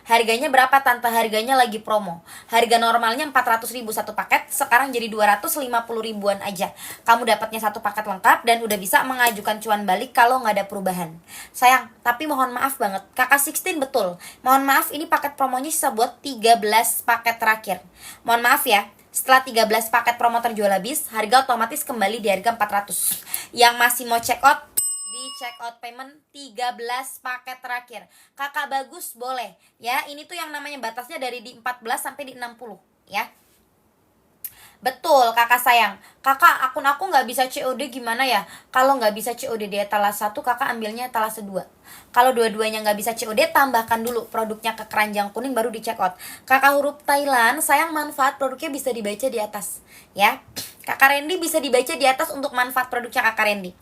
Harganya berapa tante? Harganya lagi promo. Harga normalnya 400.000 satu paket, sekarang jadi 250 ribuan aja. Kamu dapatnya satu paket lengkap dan udah bisa mengajukan cuan balik kalau nggak ada perubahan. Sayang, tapi mohon maaf banget. Kakak 16 betul. Mohon maaf, ini paket promonya sisa buat 13 paket terakhir. Mohon maaf ya. Setelah 13 paket promo terjual habis, harga otomatis kembali di harga 400. Yang masih mau check out, di check out payment 13 paket terakhir. Kakak bagus boleh, ya. Ini tuh yang namanya batasnya dari di 14 sampai di 60, ya. Betul kakak sayang. Kakak, akun aku nggak bisa COD gimana ya? Kalau nggak bisa COD di etalase 1, kakak ambilnya etalase 2. Kalau dua-duanya nggak bisa COD, tambahkan dulu produknya ke keranjang kuning baru di check out. Kakak huruf Thailand, sayang manfaat produknya bisa dibaca di atas, ya. Kakak Randy bisa dibaca di atas untuk manfaat produknya kakak Randy.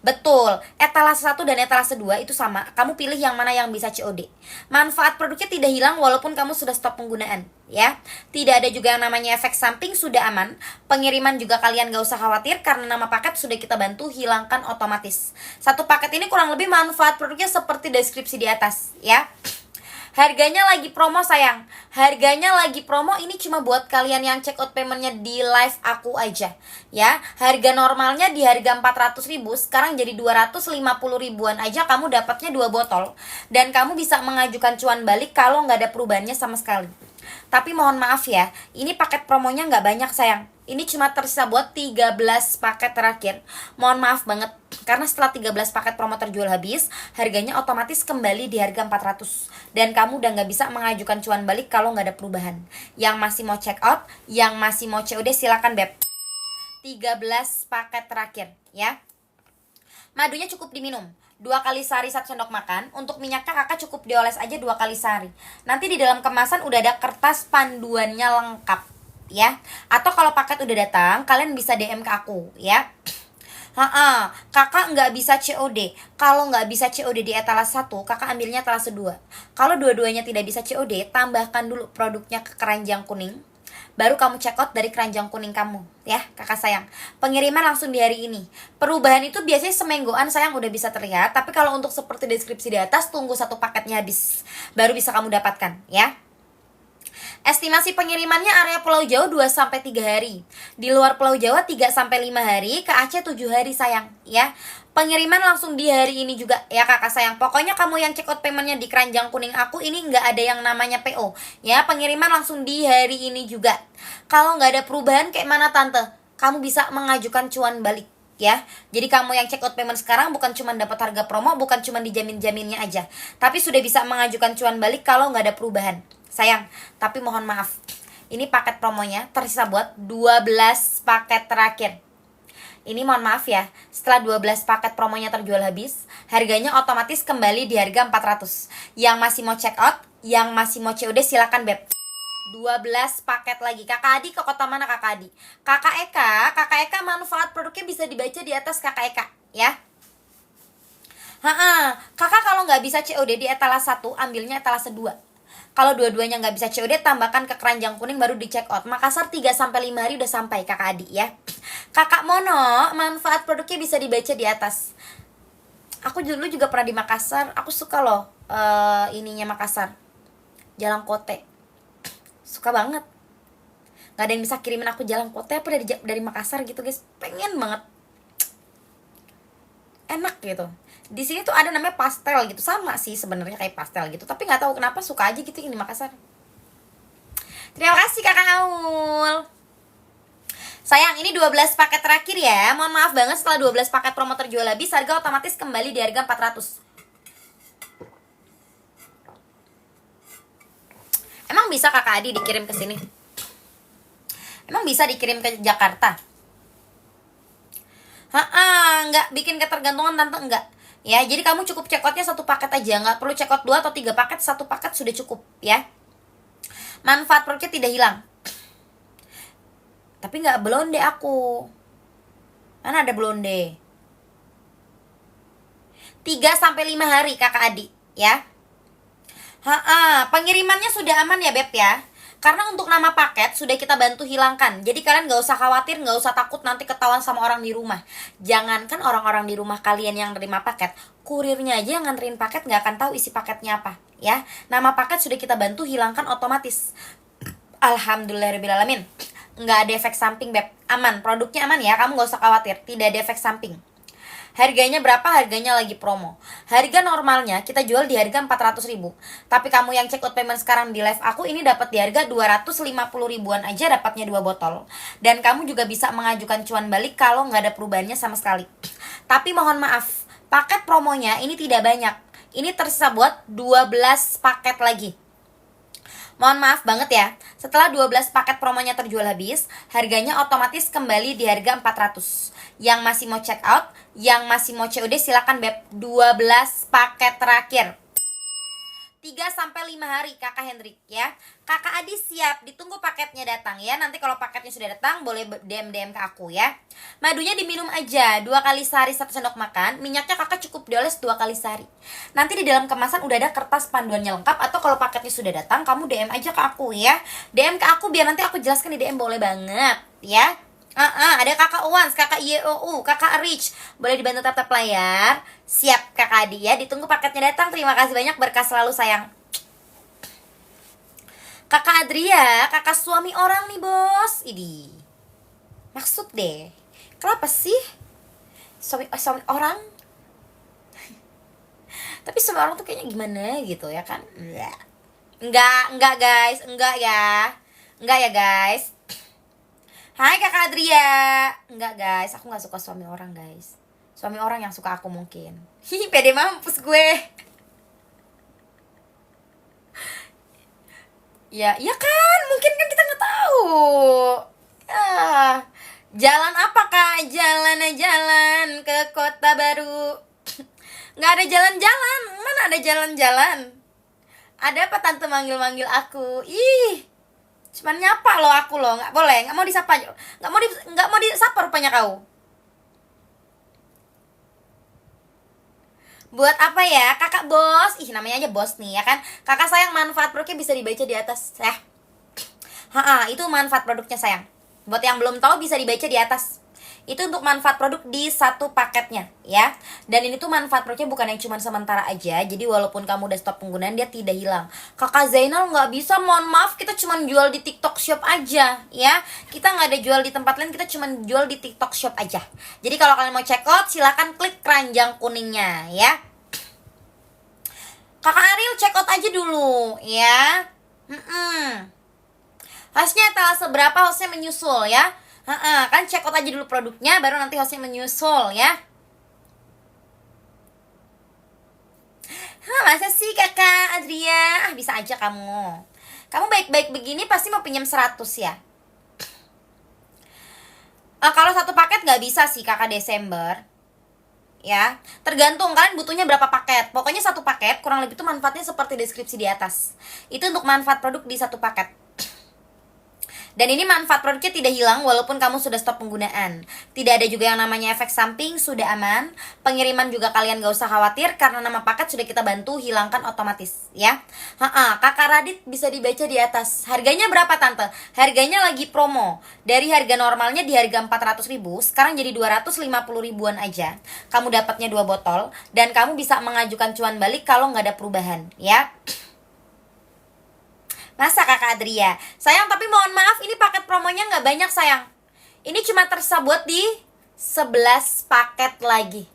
Betul, etalase 1 dan etalase 2 itu sama. Kamu pilih yang mana yang bisa COD. Manfaat produknya tidak hilang walaupun kamu sudah stop penggunaan, ya. Tidak ada juga yang namanya efek samping, sudah aman. Pengiriman juga kalian gak usah khawatir karena nama paket sudah kita bantu hilangkan otomatis. Satu paket ini kurang lebih manfaat produknya seperti deskripsi di atas, ya. Harganya lagi promo sayang. Harganya lagi promo, ini cuma buat kalian yang check out paymentnya di live aku aja, ya. Harga normalnya di harga 400.000, sekarang jadi 250 ribuan aja. Kamu dapatnya 2 botol. Dan kamu bisa mengajukan cuan balik kalau nggak ada perubahannya sama sekali. Tapi mohon maaf ya, ini paket promonya nggak banyak sayang. Ini cuma tersisa buat 13 paket terakhir. Mohon maaf banget, karena setelah 13 paket promo terjual habis, harganya otomatis kembali di harga 400. Dan kamu udah nggak bisa mengajukan cuan balik kalau nggak ada perubahan. Yang masih mau check out, yang masih mau COD silakan beb. 13 paket terakhir, ya. Madunya cukup diminum 2 kali sehari 1 sendok makan. Untuk minyaknya kakak cukup dioles aja 2 kali sehari. Nanti di dalam kemasan udah ada kertas panduannya lengkap, ya. Atau kalau paket udah datang, kalian bisa DM ke aku, ya. Kakak nggak bisa COD. Kalau nggak bisa COD di etalase 1, kakak ambilnya etalase 2. Kalau dua-duanya tidak bisa COD, tambahkan dulu produknya ke keranjang kuning, baru kamu check out dari keranjang kuning kamu, ya kakak sayang. Pengiriman langsung di hari ini. Perubahan itu biasanya semingguan sayang udah bisa terlihat. Tapi kalau untuk seperti deskripsi di atas, tunggu satu paketnya habis baru bisa kamu dapatkan, ya. Estimasi pengirimannya area Pulau Jawa 2-3 hari. Di luar Pulau Jawa 3-5 hari, ke Aceh 7 hari sayang, ya. Pengiriman langsung di hari ini juga, ya kakak sayang. Pokoknya kamu yang check out paymentnya di keranjang kuning aku ini nggak ada yang namanya PO, ya. Pengiriman langsung di hari ini juga. Kalau nggak ada perubahan kayak mana tante, kamu bisa mengajukan cuan balik, ya. Jadi kamu yang check out payment sekarang bukan cuma dapat harga promo, bukan cuma dijamin-jaminnya aja, tapi sudah bisa mengajukan cuan balik kalau nggak ada perubahan sayang. Tapi mohon maaf, ini paket promonya tersisa buat 12 paket terakhir. Ini mohon maaf ya, setelah 12 paket promonya terjual habis, harganya otomatis kembali di harga 400. Yang masih mau check out, yang masih mau COD silakan beb. 12 paket lagi. Kakak Adi ke kota mana kakak Adi? Kakak Eka manfaat produknya bisa dibaca di atas kakak Eka, ya. Kakak kalau nggak bisa COD di etalase 1, ambilnya etalase 2. Kalau dua-duanya nggak bisa COD, tambahkan ke keranjang kuning baru di check out. Makassar 3-5 hari udah sampai kakak Adi, ya. Kakak Mono, manfaat produknya bisa dibaca di atas. Aku dulu juga pernah di Makassar. Aku suka loh ininya Makassar, Jalan Kote. Suka banget. Gak ada yang bisa kirimin aku Jalan Kote apa dari Makassar gitu guys. Pengen banget. Enak gitu. Di sini tuh ada namanya pastel gitu, sama sih sebenarnya kayak pastel gitu, tapi nggak tahu kenapa suka aja gitu ini Makassar. Terima kasih kakak Aul. Sayang, ini 12 paket terakhir ya. Mohon maaf banget, setelah 12 paket promo terjual habis, harga otomatis kembali di harga 400. Emang Emang bisa Kakak Adi dikirim ke sini? Emang bisa dikirim ke Jakarta? Nggak bikin ketergantungan tante, enggak. Ya, jadi kamu cukup check outnya satu paket aja, nggak perlu check out 2 atau 3 paket, satu paket sudah cukup ya. Manfaat produknya tidak hilang. Tapi nggak blonde aku. Mana ada blonde? 3-5 hari Kakak Adi ya. Pengirimannya sudah aman ya Beb ya. Karena untuk nama paket sudah kita bantu hilangkan. Jadi kalian gak usah khawatir, gak usah takut nanti ketahuan sama orang di rumah. Jangankan orang-orang di rumah kalian yang nerima paket, kurirnya aja yang nganterin paket gak akan tahu isi paketnya apa ya. Nama paket sudah kita bantu hilangkan otomatis. Alhamdulillahirobbilalamin. Nggak ada efek samping Beb. Aman, produknya aman ya, kamu gak usah khawatir. Tidak ada efek samping. Harganya berapa? Harganya lagi promo. Harga normalnya kita jual di harga 400.000. Tapi kamu yang check out payment sekarang di live aku ini dapat di harga 250 ribuan aja, dapatnya 2 botol. Dan kamu juga bisa mengajukan cuan balik kalau nggak ada perubahannya sama sekali. Tapi mohon maaf, paket promonya ini tidak banyak. Ini tersisa buat 12 paket lagi. Mohon maaf banget ya, setelah 12 paket promonya terjual habis, harganya otomatis kembali di harga 400. Yang masih mau check out, yang masih mau COD silakan Beb. 12 paket terakhir. 3-5 hari Kakak Hendrik ya. Kakak Adi siap, ditunggu paketnya datang ya. Nanti kalau paketnya sudah datang boleh DM ke aku ya. Madunya diminum aja 2 kali sehari 1 sendok makan. Minyaknya kakak cukup dioles 2 kali sehari. Nanti di dalam kemasan udah ada kertas panduannya lengkap. Atau kalau paketnya sudah datang, kamu DM aja ke aku ya. DM ke aku biar nanti aku jelaskan di DM, boleh banget ya. Ada kakak Uwans, kakak YOU, kakak Rich. Boleh dibantu tap-tap layar. Siap Kakak Adi ya, ditunggu paketnya datang. Terima kasih banyak, berkah selalu sayang. Kakak Adria, kakak suami orang nih bos. Idi, maksud deh, kenapa sih suami orang? Tapi suami orang tuh kayaknya gimana gitu ya kan? Enggak guys, enggak ya guys. Hai Kakak Adria. Enggak guys, aku gak suka suami orang guys. Suami orang yang suka aku mungkin. Pede mampus gue. Ya kan, mungkin kan kita nggak tahu. Jalan apa Kak? Jalan ke kota baru. Nggak ada jalan-jalan. Mana ada jalan-jalan? Ada apa tante manggil-manggil aku? Ih, cuman nyapa loh aku loh, nggak boleh, nggak mau disapa, nggak mau disapa rupanya kau. Buat apa ya kakak bos? Ih, namanya aja bos nih ya kan. Kakak sayang, manfaat produknya bisa dibaca di atas ya. Itu manfaat produknya sayang. Buat yang belum tahu bisa dibaca di atas. Itu untuk manfaat produk di satu paketnya ya. Dan ini tuh manfaat produknya bukan yang cuma sementara aja. Jadi walaupun kamu udah stop penggunaan, dia tidak hilang. Kakak Zainal nggak bisa, mohon maaf, kita cuma jual di TikTok Shop aja ya. Kita nggak ada jual di tempat lain, kita cuma jual di TikTok Shop aja. Jadi kalau kalian mau check out, silakan klik keranjang kuningnya ya. Kakak Ariel check out aja dulu ya. Hostnya telah seberapa, hostnya menyusul ya. Kan check out aja dulu produknya, baru nanti hostnya menyusul ya. Masa sih Kakak Adria? Bisa aja kamu. Kamu baik-baik begini pasti mau pinjam 100 ya. Kalau satu paket nggak bisa sih Kakak Desember ya, tergantung kalian butuhnya berapa paket. Pokoknya satu paket kurang lebih itu manfaatnya seperti deskripsi di atas. Itu untuk manfaat produk di satu paket. Dan ini manfaat produknya tidak hilang walaupun kamu sudah stop penggunaan. Tidak ada juga yang namanya efek samping, sudah aman. Pengiriman juga kalian gak usah khawatir karena nama paket sudah kita bantu hilangkan otomatis ya. Kakak Radit bisa dibaca di atas. Harganya berapa tante? Harganya lagi promo. Dari harga normalnya di harga 400.000, sekarang jadi 250 ribuan aja. Kamu dapatnya 2 botol dan kamu bisa mengajukan cuan balik kalau nggak ada perubahan ya. Masa Kakak Adria? Sayang, tapi mohon maaf, ini paket promonya nggak banyak sayang. Ini cuma tersisa buat di 11 paket lagi.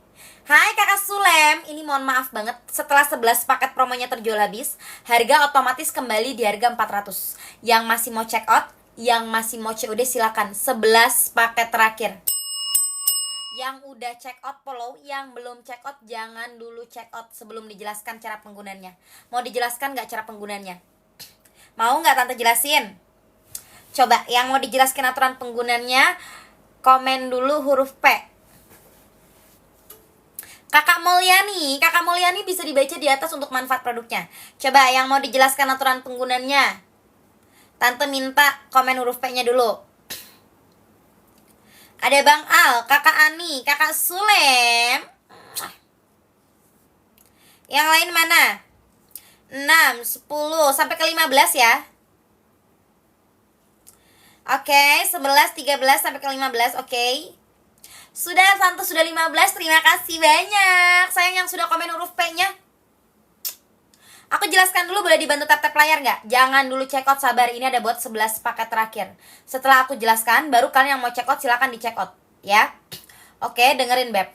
Hai Kakak Sulem, ini mohon maaf banget, setelah 11 paket promonya terjual habis, harga otomatis kembali di harga 400. Yang masih mau check out, yang masih mau COD silakan. 11 paket terakhir. Yang udah check out follow, yang belum check out jangan dulu check out sebelum dijelaskan cara penggunanya. Mau dijelaskan nggak cara penggunanya? Mau nggak tante jelasin? Coba yang mau dijelaskan aturan penggunaannya, komen dulu huruf P. Kakak Mulyani bisa dibaca di atas untuk manfaat produknya. Coba yang mau dijelaskan aturan penggunaannya. Tante minta komen huruf P-nya dulu. Ada Bang Al, Kakak Ani, Kakak Sulem. Yang lain mana? 6, 10, sampai ke 15 ya. Oke, 11, 13, sampai ke 15, oke. Sudah, tante sudah 15, terima kasih banyak. Sayang yang sudah komen huruf P-nya. Aku jelaskan dulu, boleh dibantu tap-tap layar nggak? Jangan dulu check out, sabar, ini ada buat 11 paket terakhir. Setelah aku jelaskan, baru kalian yang mau check out silahkan di check out, ya. Oke, dengerin Beb,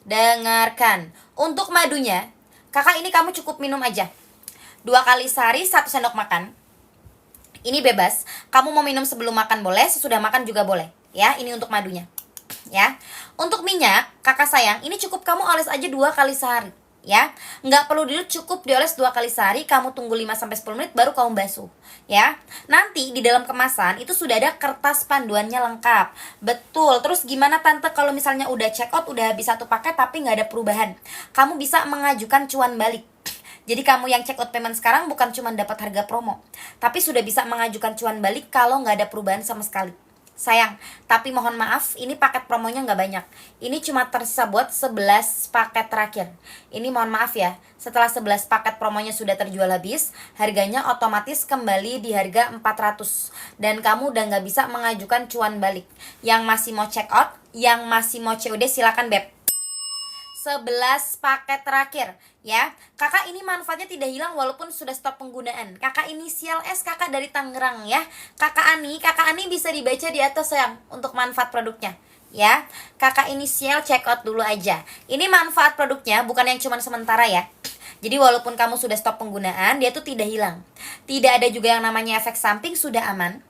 dengarkan. Untuk madunya, kakak ini kamu cukup minum aja 2 kali sehari, 1 sendok makan. Ini bebas, kamu mau minum sebelum makan boleh, sesudah makan juga boleh, ya. Ini untuk madunya, ya. Untuk minyak, kakak sayang, ini cukup kamu oles aja 2 kali sehari, ya. Nggak perlu dulu, cukup dioles 2 kali sehari, kamu tunggu 5-10 menit baru kamu basuh, ya. Nanti di dalam kemasan itu sudah ada kertas panduannya lengkap. Betul. Terus gimana tante kalau misalnya udah check out, udah habis 1 paket tapi nggak ada perubahan? Kamu bisa mengajukan cuan balik. Jadi kamu yang check out payment sekarang bukan cuma dapat harga promo, tapi sudah bisa mengajukan cuan balik kalau nggak ada perubahan sama sekali. Sayang, tapi mohon maaf, ini paket promonya nggak banyak. Ini cuma tersisa buat 11 paket terakhir. Ini mohon maaf ya, setelah 11 paket promonya sudah terjual habis, harganya otomatis kembali di harga 400. Dan kamu udah nggak bisa mengajukan cuan balik. Yang masih mau check out, yang masih mau COD silakan Beb. 11 paket terakhir, ya. Kakak ini manfaatnya tidak hilang walaupun sudah stop penggunaan. Kakak inisial S, kakak dari Tangerang, ya. Kakak Ani bisa dibaca di atas sayang untuk manfaat produknya, ya. Kakak inisial check out dulu aja. Ini manfaat produknya bukan yang cuma sementara ya. Jadi walaupun kamu sudah stop penggunaan, dia tuh tidak hilang. Tidak ada juga yang namanya efek samping, sudah aman.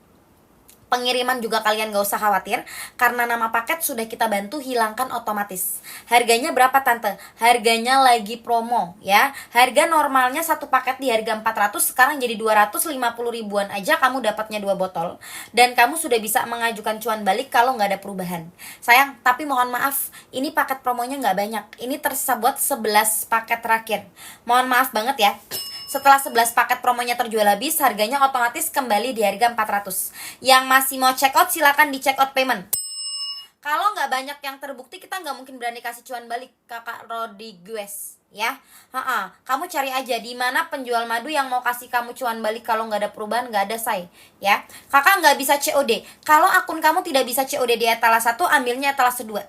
Pengiriman juga kalian gak usah khawatir, karena nama paket sudah kita bantu hilangkan otomatis. Harganya berapa tante? Harganya lagi promo, ya. Harga normalnya 1 paket di harga 400, sekarang jadi 250 ribuan aja kamu dapatnya 2 botol. Dan kamu sudah bisa mengajukan cuan balik kalau gak ada perubahan. Sayang, tapi mohon maaf, ini paket promonya gak banyak. Ini tersisa buat 11 paket terakhir. Mohon maaf banget ya. Setelah 11 paket promonya terjual habis, harganya otomatis kembali di harga 400. Yang masih mau check out, silakan di check out payment. Kalau nggak banyak yang terbukti, kita nggak mungkin berani kasih cuan balik, kakak Rodriguez, ya. Kamu cari aja di mana penjual madu yang mau kasih kamu cuan balik kalau nggak ada perubahan, nggak ada say, ya. Kakak nggak bisa COD. Kalau akun kamu tidak bisa COD di etalase 1, ambilnya etalase 2.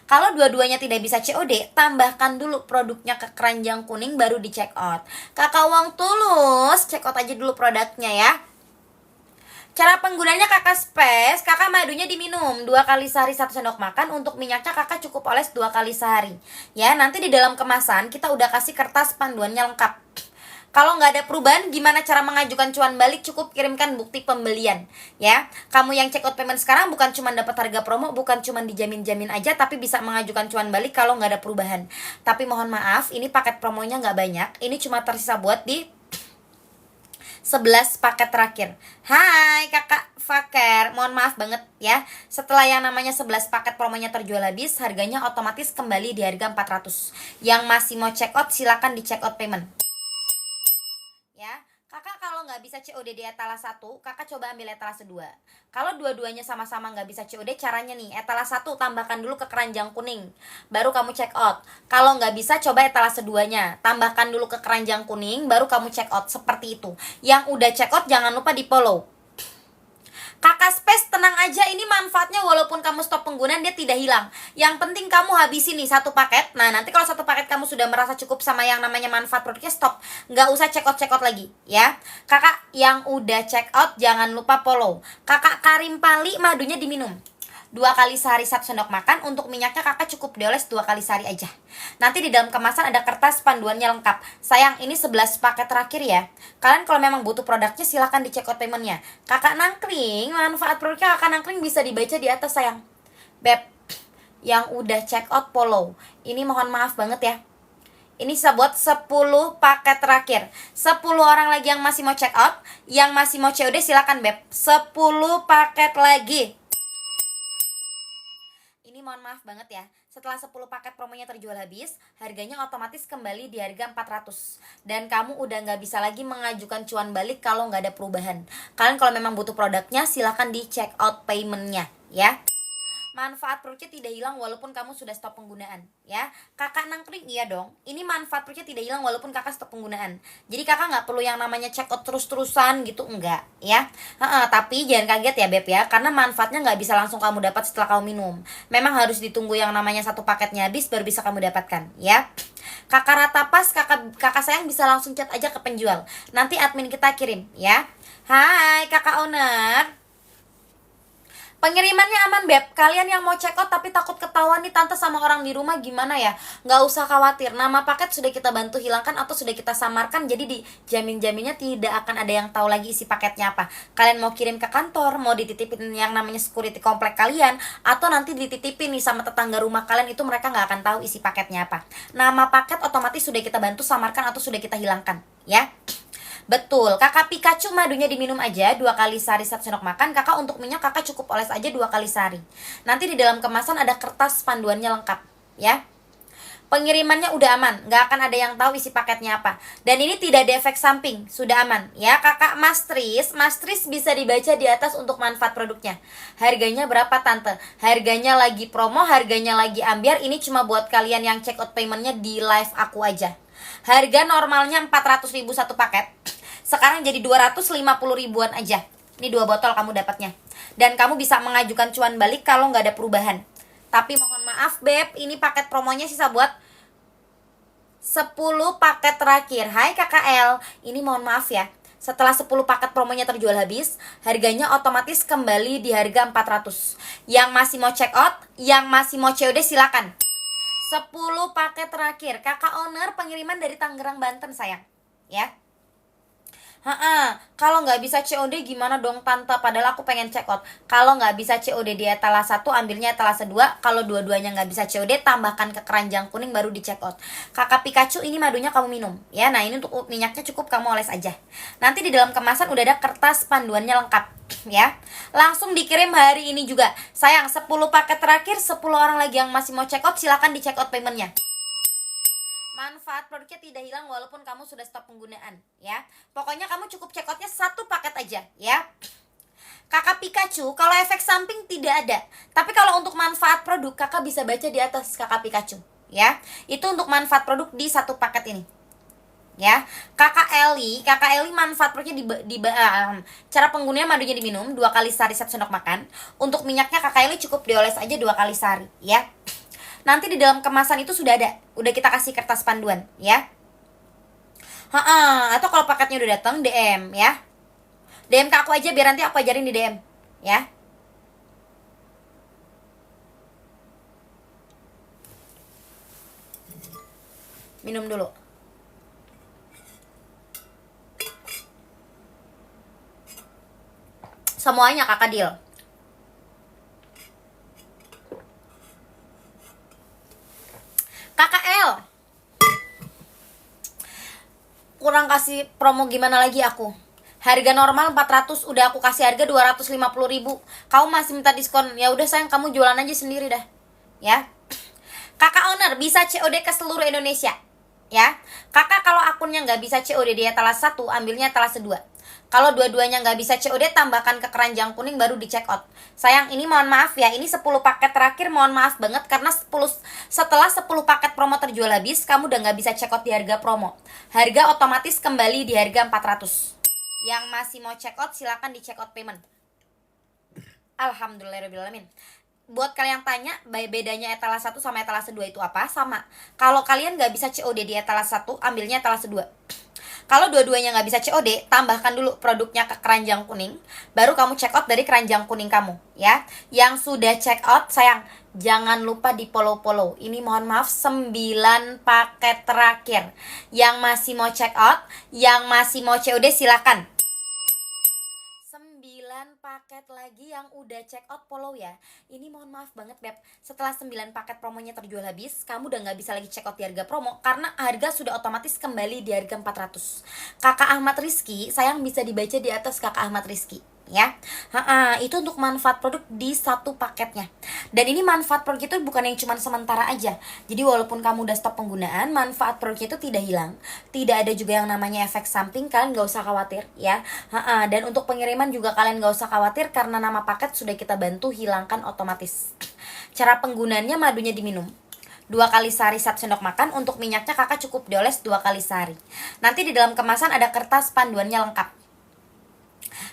Kalau dua-duanya tidak bisa COD, tambahkan dulu produknya ke keranjang kuning baru di check out. Kakak Uang Tulus, check out aja dulu produknya ya. Cara penggunanya kakak space, kakak madunya diminum 2 kali sehari 1 sendok makan. Untuk minyaknya kakak cukup oles 2 kali sehari. Ya, nanti di dalam kemasan kita udah kasih kertas panduannya lengkap. Kalau nggak ada perubahan, gimana cara mengajukan cuan balik? Cukup kirimkan bukti pembelian, ya. Kamu yang check out payment sekarang bukan cuma dapat harga promo, bukan cuma dijamin-jamin aja, tapi bisa mengajukan cuan balik kalau nggak ada perubahan. Tapi mohon maaf, ini paket promonya nggak banyak. Ini cuma tersisa buat di 11 paket terakhir. Hai kakak Faker, mohon maaf banget ya. Setelah yang namanya 11 paket promonya terjual habis, harganya otomatis kembali di harga 400. Yang masih mau check out, silakan di check out payment. Ya, kakak kalau nggak bisa COD di etalase 1, kakak coba ambil etalase 2. Kalau dua-duanya sama-sama nggak bisa COD, caranya nih, etalase 1 tambahkan dulu ke keranjang kuning, baru kamu check out. Kalau nggak bisa, coba etalase 2-nya, tambahkan dulu ke keranjang kuning, baru kamu check out, seperti itu. Yang udah check out jangan lupa di follow. Kakak Space tenang aja, ini manfaatnya walaupun kamu stop penggunaan dia tidak hilang. Yang penting kamu habisin nih 1 paket. Nah nanti kalau 1 paket kamu sudah merasa cukup sama yang namanya manfaat produknya, stop. Nggak usah check out lagi ya. Kakak yang udah check out jangan lupa follow. Kakak Karim Pali, madunya diminum 2 kali sehari 1 sendok makan. Untuk minyaknya kakak cukup dioles 2 kali sehari aja. Nanti di dalam kemasan ada kertas panduannya lengkap. Sayang, ini 11 paket terakhir ya. Kalian kalau memang butuh produknya silahkan di check out paymentnya. Kakak Nangkring, manfaat produknya kakak Nangkring bisa dibaca di atas sayang. Beb, yang udah check out follow. Ini mohon maaf banget ya, Ini bisa buat 10 paket terakhir. 10 orang lagi yang masih mau check out, yang masih mau COD silakan Beb. 10 paket lagi. Ini mohon maaf banget ya. Setelah 10 paket promonya terjual habis, harganya otomatis kembali di harga 400. Dan kamu udah nggak bisa lagi mengajukan cuan balik kalau nggak ada perubahan. Kalian kalau memang butuh produknya, silahkan di check out paymentnya ya. Manfaat produknya tidak hilang walaupun kamu sudah stop penggunaan ya. Kakak nangkring iya dong, ini manfaat produknya tidak hilang walaupun kakak stop penggunaan. Jadi kakak nggak perlu yang namanya check out terus-terusan gitu, enggak ya. Tapi jangan kaget ya Beb ya, karena manfaatnya nggak bisa langsung kamu dapat setelah kamu minum. Memang harus ditunggu yang namanya satu paketnya habis baru bisa kamu dapatkan ya. Kakak rata pas, kakak sayang bisa langsung chat aja ke penjual, nanti admin kita kirim ya. Hai kakak owner, pengirimannya aman Beb. Kalian yang mau check out tapi takut ketahuan nih tante sama orang di rumah gimana ya? Nggak usah khawatir, nama paket sudah kita bantu hilangkan atau sudah kita samarkan. Jadi dijamin-jaminnya tidak akan ada yang tahu lagi isi paketnya apa. Kalian mau kirim ke kantor, mau dititipin yang namanya security komplek kalian, atau nanti dititipin nih sama tetangga rumah kalian, itu mereka nggak akan tahu isi paketnya apa. Nama paket otomatis sudah kita bantu samarkan atau sudah kita hilangkan ya. Betul, kakak Pikachu madunya diminum aja 2 kali sehari 1 sendok makan. Kakak untuk minyak kakak cukup oles aja 2 kali sehari. Nanti di dalam kemasan ada kertas panduannya lengkap ya. Pengirimannya udah aman, nggak akan ada yang tahu isi paketnya apa. Dan ini tidak ada efek samping, sudah aman ya. Kakak Mas Tris bisa dibaca di atas untuk manfaat produknya. Harganya berapa tante? Harganya lagi promo, harganya lagi ambiar. Ini cuma buat kalian yang check out paymentnya di live aku aja. Harga normalnya 400.000 satu paket, sekarang jadi 250 ribuan aja. Ini 2 botol kamu dapatnya. Dan kamu bisa mengajukan cuan balik kalau nggak ada perubahan. Tapi mohon maaf Beb, ini paket promonya sisa buat 10 paket terakhir. Hai KKL, ini mohon maaf ya. Setelah 10 paket promonya terjual habis, harganya otomatis kembali di harga 400. Yang masih mau check out, yang masih mau COD silakan. 10 paket terakhir. Kakak owner pengiriman dari Tangerang, Banten sayang ya. Kalau nggak bisa COD gimana dong tante? Padahal aku pengen check out. Kalau nggak bisa COD di etalase 1, ambilnya etalase 2. Kalau dua-duanya nggak bisa COD, tambahkan ke keranjang kuning baru di check out. Kakak Pikachu, ini madunya kamu minum ya. Nah ini untuk minyaknya cukup kamu oles aja. Nanti di dalam kemasan udah ada kertas panduannya lengkap ya. Langsung dikirim hari ini juga. Sayang, 10 paket terakhir, 10 orang lagi yang masih mau check out, silakan di check out paymentnya. Manfaat produknya tidak hilang walaupun kamu sudah stop penggunaan ya. Pokoknya kamu cukup check outnya 1 paket aja ya. Kakak Pikachu, kalau efek samping tidak ada. Tapi kalau untuk manfaat produk, kakak bisa baca di atas Kakak Pikachu ya. Itu untuk manfaat produk di 1 paket ini ya. Kakak Eli manfaat produknya cara penggunanya madunya diminum 2 kali sehari 1 sendok makan. Untuk minyaknya Kakak Eli cukup dioles aja 2 kali sehari ya. Nanti di dalam kemasan itu sudah ada, udah kita kasih kertas panduan ya. Atau kalau paketnya udah datang, DM ya. DM ke aku aja biar nanti aku ajarin di DM ya. Minum dulu. Semuanya kakak deal. KKL, kurang kasih promo gimana lagi aku. Harga normal 400, udah aku kasih harga 250 ribu. Kamu masih minta diskon, ya udah sayang kamu jualan aja sendiri dah ya. Kakak owner bisa COD ke seluruh Indonesia ya. Kakak kalau akunnya nggak bisa COD di etalase 1, ambilnya etalase 2. Kalau dua-duanya nggak bisa COD, tambahkan ke keranjang kuning baru di check out. Sayang, ini mohon maaf ya, ini 10 paket terakhir, mohon maaf banget karena setelah 10 paket promo terjual habis, kamu udah nggak bisa check out di harga promo. Harga otomatis kembali di harga 400. Yang masih mau check out silakan di check out payment. Alhamdulillahirobbilalamin. Buat kalian yang tanya bedanya etalase 1 sama etalase 2 itu apa? Sama. Kalau kalian nggak bisa COD di etalase 1, ambilnya etalase 2. Kalau dua-duanya nggak bisa COD, tambahkan dulu produknya ke keranjang kuning, baru kamu check out dari keranjang kuning kamu ya. Yang sudah check out sayang, jangan lupa di follow. Ini mohon maaf 9 paket terakhir. Yang masih mau check out, yang masih mau COD silakan. 9 paket paket lagi yang udah check out follow ya. Ini mohon maaf banget Beb, setelah 9 paket promonya terjual habis, kamu udah nggak bisa lagi check out di harga promo karena harga sudah otomatis kembali di harga 400. Kakak Ahmad Rizky, sayang bisa dibaca di atas Kakak Ahmad Rizky ya. Itu untuk manfaat produk di satu paketnya. Dan ini manfaat produk itu bukan yang cuma sementara aja. Jadi walaupun kamu udah stop penggunaan, manfaat produknya itu tidak hilang. Tidak ada juga yang namanya efek samping, kalian gak usah khawatir ya. Dan untuk pengiriman juga kalian gak usah khawatir karena nama paket sudah kita bantu hilangkan otomatis. Cara penggunaannya, madunya diminum 2 kali sehari 1 sendok makan. Untuk minyaknya kakak cukup dioles 2 kali sehari. Nanti di dalam kemasan ada kertas panduannya lengkap.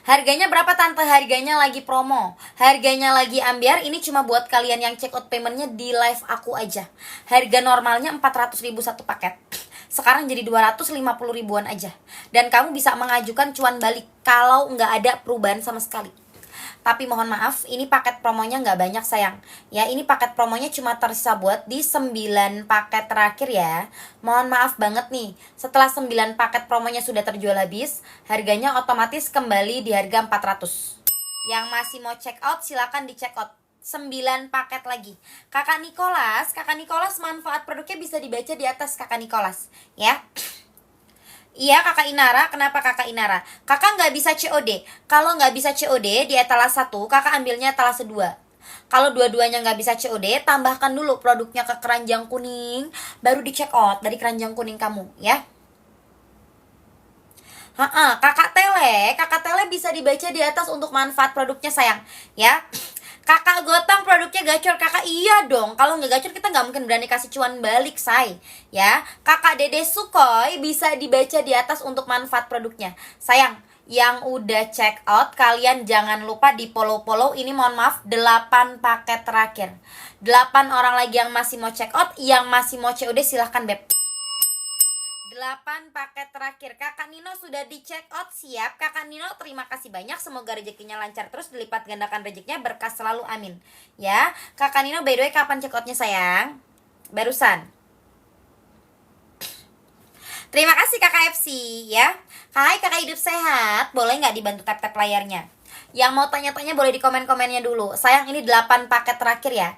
Harganya berapa tante? Harganya lagi promo, harganya lagi ambiar. Ini cuma buat kalian yang check out paymentnya di live aku aja. Harga normalnya 400.000 satu paket, sekarang jadi 250 ribuan aja. Dan kamu bisa mengajukan cuan balik kalau nggak ada perubahan sama sekali. Tapi mohon maaf, ini paket promonya nggak banyak sayang ya. Ini paket promonya cuma tersisa buat di 9 paket terakhir ya. Mohon maaf banget nih, setelah 9 paket promonya sudah terjual habis, harganya otomatis kembali di harga 400. Yang masih mau check out silakan di check out. 9 paket lagi. Kakak Nicholas, manfaat produknya bisa dibaca di atas Kakak Nicholas ya. Iya Kakak Inara, kenapa Kakak Inara? Kakak nggak bisa COD. Kalau nggak bisa COD di etalase 1, kakak ambilnya etalase 2. Kalau dua-duanya nggak bisa COD, tambahkan dulu produknya ke keranjang kuning, baru di check out dari keranjang kuning kamu ya. Kakak Tele bisa dibaca di atas untuk manfaat produknya sayang ya. Kakak Gotong produknya gacor. Kakak iya dong, kalau nggak gacor kita nggak mungkin berani kasih cuan balik say ya. Kakak Dede Sukoy bisa dibaca di atas untuk manfaat produknya sayang. Yang udah check out kalian jangan lupa di follow. Ini mohon maaf 8 paket terakhir, 8 orang lagi yang masih mau check out. Yang masih mau COD silahkan Beb. 8 paket terakhir. Kakak Nino sudah di check out, siap. Kakak Nino terima kasih banyak, semoga rezekinya lancar terus, dilipat gandakan rezekinya, berkah selalu, amin ya. Kakak Nino by the way kapan check outnya sayang? Barusan. Terima kasih Kakak FC ya. Hai Kakak hidup sehat, boleh nggak dibantu tap-tap layarnya? Yang mau tanya-tanya boleh di komen-komennya dulu. Sayang ini 8 paket terakhir ya.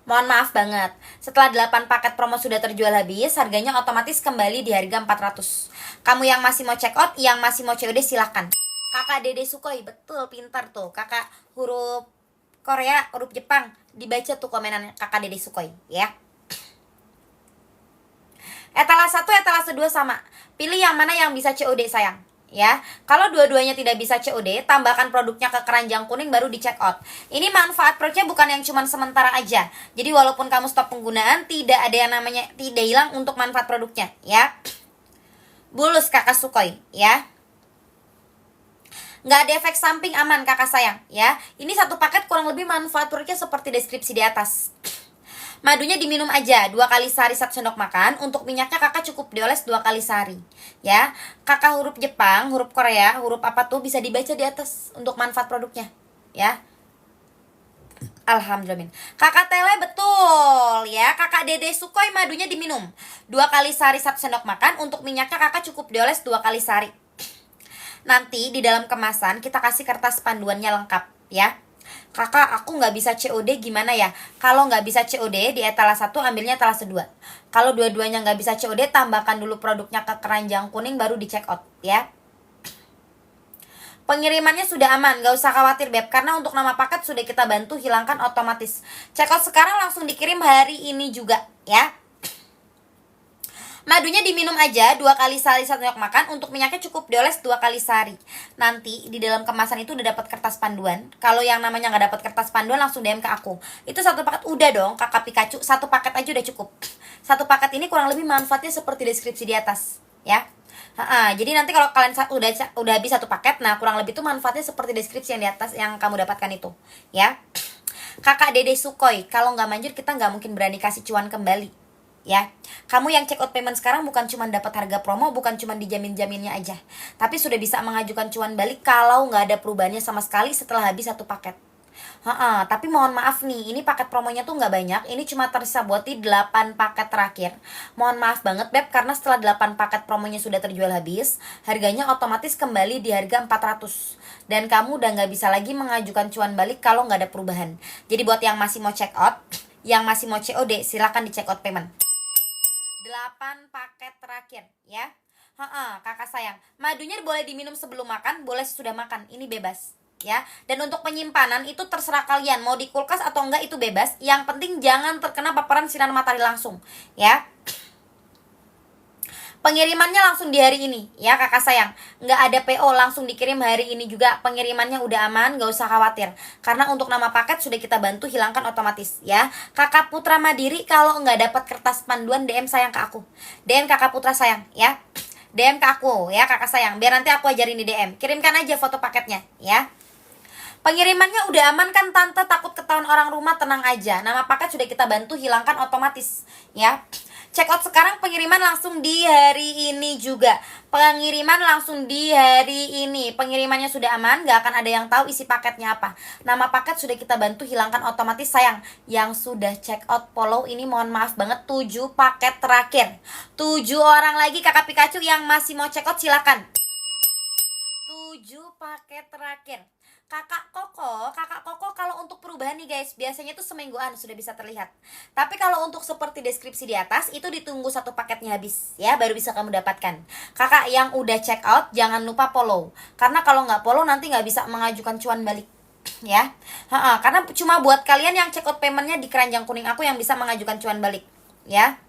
Mohon maaf banget, setelah 8 paket promo sudah terjual habis, harganya otomatis kembali di harga 400. Kamu yang masih mau check out, yang masih mau COD silahkan. Kakak Dede Sukoy, betul, pintar tuh. Kakak huruf Korea, huruf Jepang, dibaca tuh komenan Kakak Dede Sukoy ya. Etalase 1, etalase 2 sama. Pilih yang mana yang bisa COD sayang ya. Kalau dua-duanya tidak bisa COD, tambahkan produknya ke keranjang kuning baru di check out. Ini manfaat produknya bukan yang cuma sementara aja. Jadi walaupun kamu stop penggunaan, tidak ada yang namanya tidak hilang untuk manfaat produknya ya. Bulus Kakak Sukoy ya. Nggak ada efek samping, aman kakak sayang ya. Ini satu paket kurang lebih manfaat produknya seperti deskripsi di atas. Madunya diminum aja 2 kali sehari 1 sendok makan. Untuk minyaknya kakak cukup dioles 2 kali sehari ya. Kakak huruf Jepang, huruf Korea, huruf apa tuh bisa dibaca di atas untuk manfaat produknya ya. Alhamdulillah. Kakak Tele betul ya. Kakak Dede Sukoy madunya diminum 2 kali sehari 1 sendok makan. Untuk minyaknya kakak cukup dioles 2 kali sehari. Nanti di dalam kemasan kita kasih kertas panduannya lengkap ya. Kakak aku nggak bisa COD gimana ya? Kalau nggak bisa COD di etalase 1 ambilnya etalase 2. Kalau dua-duanya nggak bisa COD, tambahkan dulu produknya ke keranjang kuning baru di check out ya. Pengirimannya sudah aman, nggak usah khawatir Beb, karena untuk nama paket sudah kita bantu hilangkan otomatis. Check out sekarang langsung dikirim hari ini juga ya. Madunya diminum aja 2 kali sehari 1 sendok makan. Untuk minyaknya cukup dioles 2 kali sehari. Nanti di dalam kemasan itu udah dapat kertas panduan. Kalau yang namanya nggak dapat kertas panduan langsung DM ke aku. Itu satu paket udah dong kakak Pikachu, satu paket aja udah cukup. Satu paket ini kurang lebih manfaatnya seperti deskripsi di atas ya. Jadi nanti kalau kalian udah habis satu paket, nah kurang lebih tuh manfaatnya seperti deskripsi yang di atas yang kamu dapatkan itu ya. Kakak Dede Sukoy, kalau nggak manjur kita nggak mungkin berani kasih cuan kembali ya. Kamu yang check out payment sekarang bukan cuma dapat harga promo, bukan cuma dijamin-jaminnya aja, tapi sudah bisa mengajukan cuan balik kalau nggak ada perubahannya sama sekali setelah habis satu paket Tapi mohon maaf nih, ini paket promonya tuh nggak banyak. Ini cuma tersisa buat di 8 paket terakhir. Mohon maaf banget Beb, karena setelah 8 paket promonya sudah terjual habis, harganya otomatis kembali di harga 400. Dan kamu udah nggak bisa lagi mengajukan cuan balik kalau nggak ada perubahan. Jadi buat yang masih mau check out, yang masih mau COD, silakan di check out payment. 8 paket terakhir ya. Kakak sayang, madunya boleh diminum sebelum makan, boleh sesudah makan, ini bebas ya. Dan untuk penyimpanan itu terserah kalian, mau di kulkas atau enggak itu bebas. Yang penting jangan terkena paparan sinar matahari langsung ya. Pengirimannya langsung di hari ini ya kakak sayang. Nggak ada PO, langsung dikirim hari ini juga. Pengirimannya udah aman, nggak usah khawatir. Karena untuk nama paket sudah kita bantu hilangkan otomatis ya. Kakak Putra Madiri, kalau nggak dapat kertas panduan DM sayang ke aku. DM kakak Putra sayang ya. DM ke aku ya kakak sayang, biar nanti aku ajarin di DM. Kirimkan aja foto paketnya ya. Pengirimannya udah aman kan tante, takut ketahuan orang rumah, tenang aja. Nama paket sudah kita bantu hilangkan otomatis ya. Check out sekarang, pengiriman langsung di hari ini juga. Pengiriman langsung di hari ini. Pengirimannya sudah aman, gak akan ada yang tahu isi paketnya apa. Nama paket sudah kita bantu hilangkan otomatis sayang. Yang sudah check out follow ini mohon maaf banget, 7 paket terakhir. 7 orang lagi kakak Pikachu yang masih mau check out silakan. 7 paket terakhir. Kakak Koko kalau untuk perubahan nih guys, biasanya tuh semingguan sudah bisa terlihat. Tapi kalau untuk seperti deskripsi di atas, itu ditunggu satu paketnya habis ya, baru bisa kamu dapatkan. Kakak yang udah check out, jangan lupa follow. Karena kalau nggak follow nanti nggak bisa mengajukan cuan balik ya. Karena cuma buat kalian yang check out paymentnya di keranjang kuning aku yang bisa mengajukan cuan balik ya.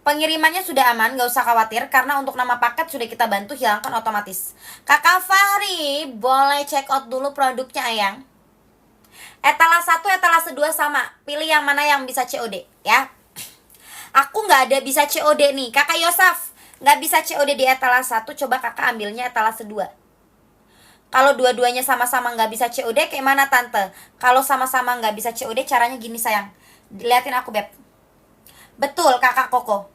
Pengirimannya sudah aman, gak usah khawatir. Karena untuk nama paket sudah kita bantu hilangkan otomatis. Kakak Fahri, boleh check out dulu produknya ayang. Etalase 1, etalase 2 sama. Pilih yang mana yang bisa COD ya. Aku gak ada bisa COD nih. Kakak Yosaf, gak bisa COD di etalase 1. Coba kakak ambilnya etalase 2. Kalau dua-duanya sama-sama gak bisa COD, kayak mana tante? Kalau sama-sama gak bisa COD, caranya gini sayang. Liatin aku Beb. Betul kakak Koko.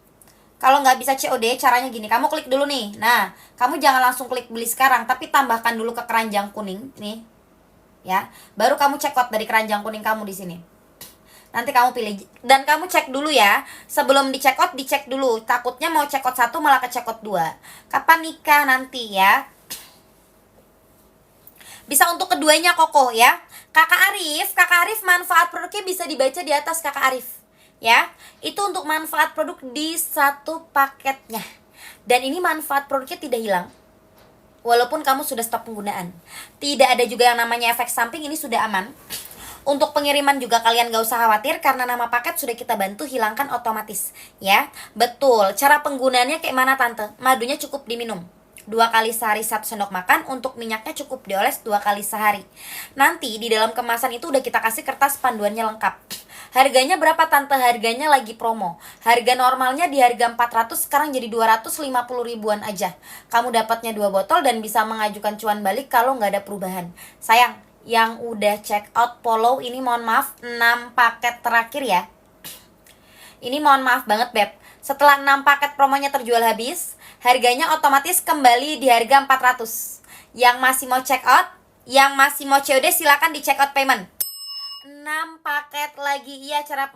Kalau nggak bisa COD, caranya gini. Kamu klik dulu nih. Nah, kamu jangan langsung klik beli sekarang, tapi tambahkan dulu ke keranjang kuning nih. Ya, baru kamu check out dari keranjang kuning kamu di sini. Nanti kamu pilih dan kamu cek dulu ya. Sebelum di check out, dicek dulu. Takutnya mau check out 1 malah ke check out 2. Kapan nikah nanti ya? Bisa untuk keduanya Koko ya. Kakak Arif manfaat produknya bisa dibaca di atas kakak Arif. Ya, itu untuk manfaat produk di satu paketnya. Dan ini manfaat produknya tidak hilang walaupun kamu sudah stop penggunaan. Tidak ada juga yang namanya efek samping, ini sudah aman. Untuk pengiriman juga kalian gak usah khawatir karena nama paket sudah kita bantu hilangkan otomatis ya. Betul, cara penggunaannya kayak mana tante? Madunya cukup diminum 2 kali sehari 1 sendok makan. Untuk minyaknya cukup dioles 2 kali sehari. Nanti di dalam kemasan itu udah kita kasih kertas panduannya lengkap. Harganya berapa tante? Harganya lagi promo. Harga normalnya di harga 400, sekarang jadi 250 ribuan aja. Kamu dapatnya 2 botol dan bisa mengajukan cuan balik kalau nggak ada perubahan. Sayang, yang udah check out follow ini mohon maaf 6 paket terakhir ya. Ini mohon maaf banget Beb. Setelah 6 paket promonya terjual habis, harganya otomatis kembali di harga 400. Yang masih mau check out, yang masih mau COD silakan di check out payment. 6 paket lagi. Iya cara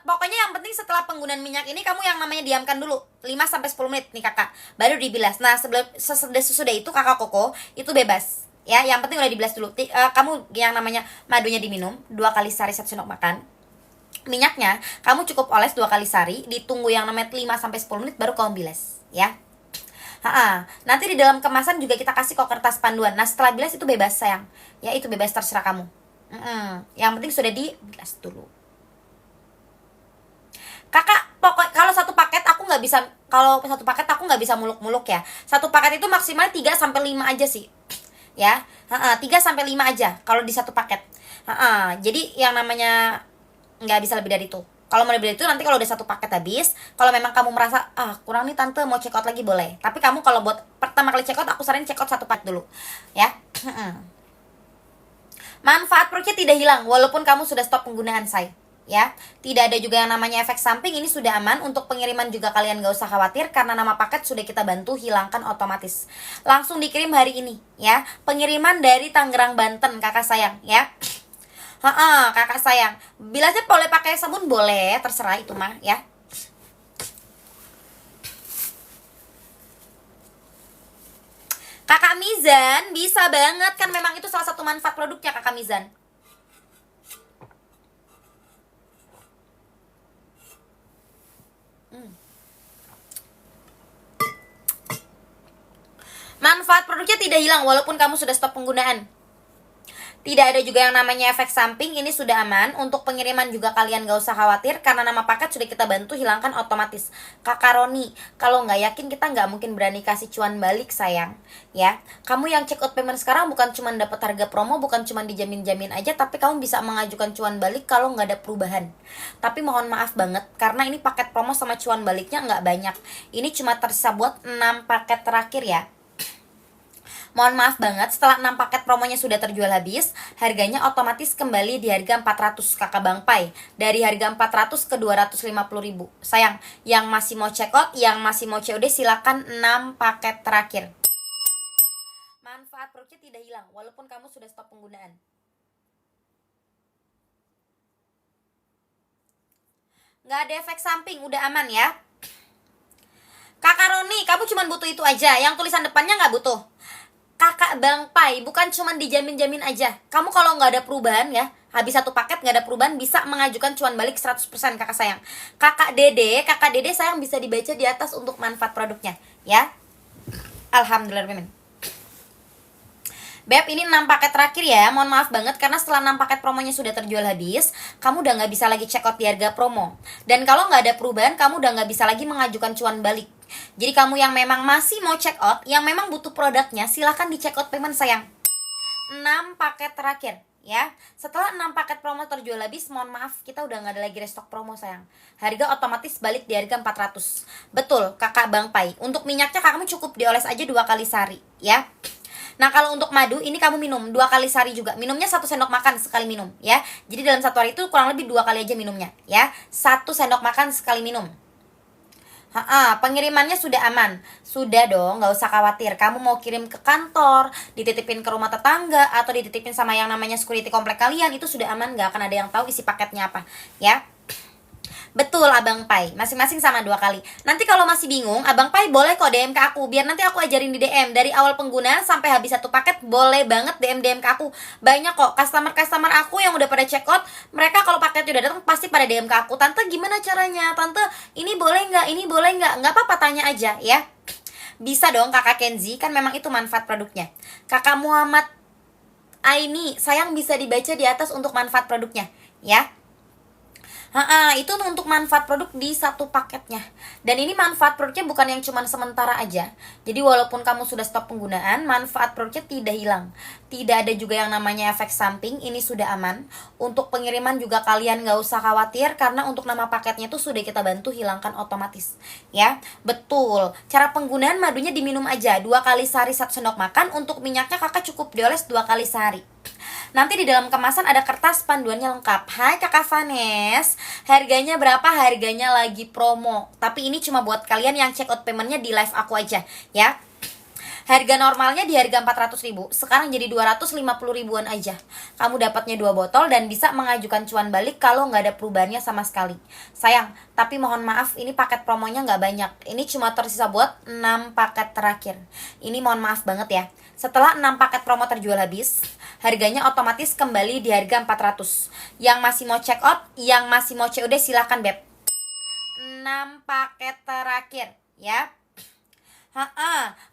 pokoknya yang penting setelah penggunaan minyak ini kamu yang namanya diamkan dulu 5-10 menit nih kakak, baru dibilas. Nah sesudah itu kakak Koko itu bebas ya, yang penting udah dibilas dulu. Kamu yang namanya madunya diminum 2 kali sehari 1 sendok makan. Minyaknya kamu cukup oles 2 kali sehari, ditunggu yang namanya 5-10 menit baru kamu bilas ya. Nanti di dalam kemasan juga kita kasih kok kertas panduan. Nah setelah bilas itu bebas sayang ya, itu bebas terserah kamu. Yang penting sudah dibilas dulu. Kakak pokok kalau satu paket aku nggak bisa, kalau satu paket aku nggak bisa muluk-muluk ya. Satu paket itu maksimal 3-5 aja sih ya. 3-5 aja kalau di satu paket. Jadi yang namanya nggak bisa lebih dari itu. Kalau mau lebih dari itu nanti kalau udah satu paket habis, kalau memang kamu merasa kurang nih tante mau check out lagi boleh. Tapi kamu kalau buat pertama kali check out, aku saranin check out 1 paket dulu ya. Manfaat produknya tidak hilang walaupun kamu sudah stop penggunaan say ya. Tidak ada juga yang namanya efek samping, ini sudah aman. Untuk pengiriman juga kalian gak usah khawatir karena nama paket sudah kita bantu hilangkan otomatis. Langsung dikirim hari ini ya. Pengiriman dari Tangerang, Banten, kakak sayang ya. Kakak sayang. Bila saya boleh pakai sabun boleh, terserah itu mah ya. Kakak Mizan, bisa banget kan, memang itu salah satu manfaat produknya Kakak Mizan. Manfaat produknya tidak hilang walaupun kamu sudah stop penggunaan. Tidak ada juga yang namanya efek samping, ini sudah aman. Untuk pengiriman juga kalian gak usah khawatir karena nama paket sudah kita bantu hilangkan otomatis. Kakak Roni, kalau nggak yakin kita nggak mungkin berani kasih cuan balik sayang ya. Kamu yang check out payment sekarang bukan cuma dapat harga promo, bukan cuma dijamin-jamin aja, tapi kamu bisa mengajukan cuan balik kalau nggak ada perubahan. Tapi mohon maaf banget karena ini paket promo sama cuan baliknya nggak banyak. Ini cuma tersisa buat 6 paket terakhir ya. Mohon maaf banget, setelah 6 paket promonya sudah terjual habis, harganya otomatis kembali di harga 400 kakak Bang Pai. Dari harga 400 ke 250.000. Sayang, yang masih mau check out, yang masih mau COD silakan 6 paket terakhir. Manfaat produknya tidak hilang walaupun kamu sudah stop penggunaan. Nggak ada efek samping, udah aman ya. Kakak Roni, kamu cuma butuh itu aja, yang tulisan depannya nggak butuh. Kakak Bang Pai, bukan cuma dijamin-jamin aja. Kamu kalau nggak ada perubahan ya, habis satu paket nggak ada perubahan, bisa mengajukan cuan balik 100% kakak sayang. Kakak Dede sayang bisa dibaca di atas untuk manfaat produknya ya. Alhamdulillah. Beb, ini 6 paket terakhir ya. Mohon maaf banget karena setelah 6 paket promonya sudah terjual habis, kamu udah nggak bisa lagi check out di harga promo. Dan kalau nggak ada perubahan, kamu udah nggak bisa lagi mengajukan cuan balik. Jadi kamu yang memang masih mau check out, yang memang butuh produknya, silahkan di check out payment sayang. 6 paket terakhir ya. Setelah 6 paket promo terjual habis, mohon maaf, kita udah nggak ada lagi restock promo sayang. Harga otomatis balik di harga 400. Betul, kakak Bang Pai. Untuk minyaknya kamu cukup dioles aja 2 kali sehari ya. Nah, kalau untuk madu ini kamu minum 2 kali sehari juga. Minumnya 1 sendok makan sekali minum ya. Jadi dalam 1 hari itu kurang lebih 2 kali aja minumnya ya. 1 sendok makan sekali minum. Pengirimannya sudah aman. Sudah dong, gak usah khawatir. Kamu mau kirim ke kantor, dititipin ke rumah tetangga, atau dititipin sama yang namanya security komplek kalian, itu sudah aman, gak akan ada yang tahu isi paketnya apa ya. Betul Abang Pai, masing-masing sama 2 kali. Nanti kalau masih bingung, Abang Pai boleh kok DM ke aku, biar nanti aku ajarin di DM. Dari awal penggunaan sampai habis 1 paket, boleh banget DM ke aku. Banyak kok customer aku yang udah pada check out, mereka kalau paketnya udah datang pasti pada DM ke aku. Tante gimana caranya? Tante ini boleh nggak? Ini boleh nggak? Nggak apa-apa, tanya aja ya. Bisa dong kakak Kenzi, kan memang itu manfaat produknya. Kakak Muhammad Aini, sayang bisa dibaca di atas untuk manfaat produknya ya. Itu untuk manfaat produk di 1 paketnya. Dan ini manfaat produknya bukan yang cuma sementara aja. Jadi walaupun kamu sudah stop penggunaan, manfaat produknya tidak hilang. Tidak ada juga yang namanya efek samping, ini sudah aman. Untuk pengiriman juga kalian gak usah khawatir karena untuk nama paketnya tuh sudah kita bantu hilangkan otomatis ya. Betul, cara penggunaan madunya diminum aja 2 kali sehari 1 sendok makan. Untuk minyaknya kakak cukup dioles 2 kali sehari. Nanti di dalam kemasan ada kertas panduannya lengkap. Hai kakak Vanes, harganya berapa? Harganya lagi promo, tapi ini cuma buat kalian yang check out paymentnya di live aku aja ya. Harga normalnya di harga 400.000, sekarang jadi 250.000-an aja. Kamu dapatnya 2 botol dan bisa mengajukan cuan balik kalau nggak ada perubahannya sama sekali. Sayang, tapi mohon maaf ini paket promonya nggak banyak. Ini cuma tersisa buat 6 paket terakhir. Ini mohon maaf banget ya. Setelah 6 paket promo terjual habis, harganya otomatis kembali di harga 400. Yang masih mau check out, yang masih mau COD silahkan Beb. 6 paket terakhir ya.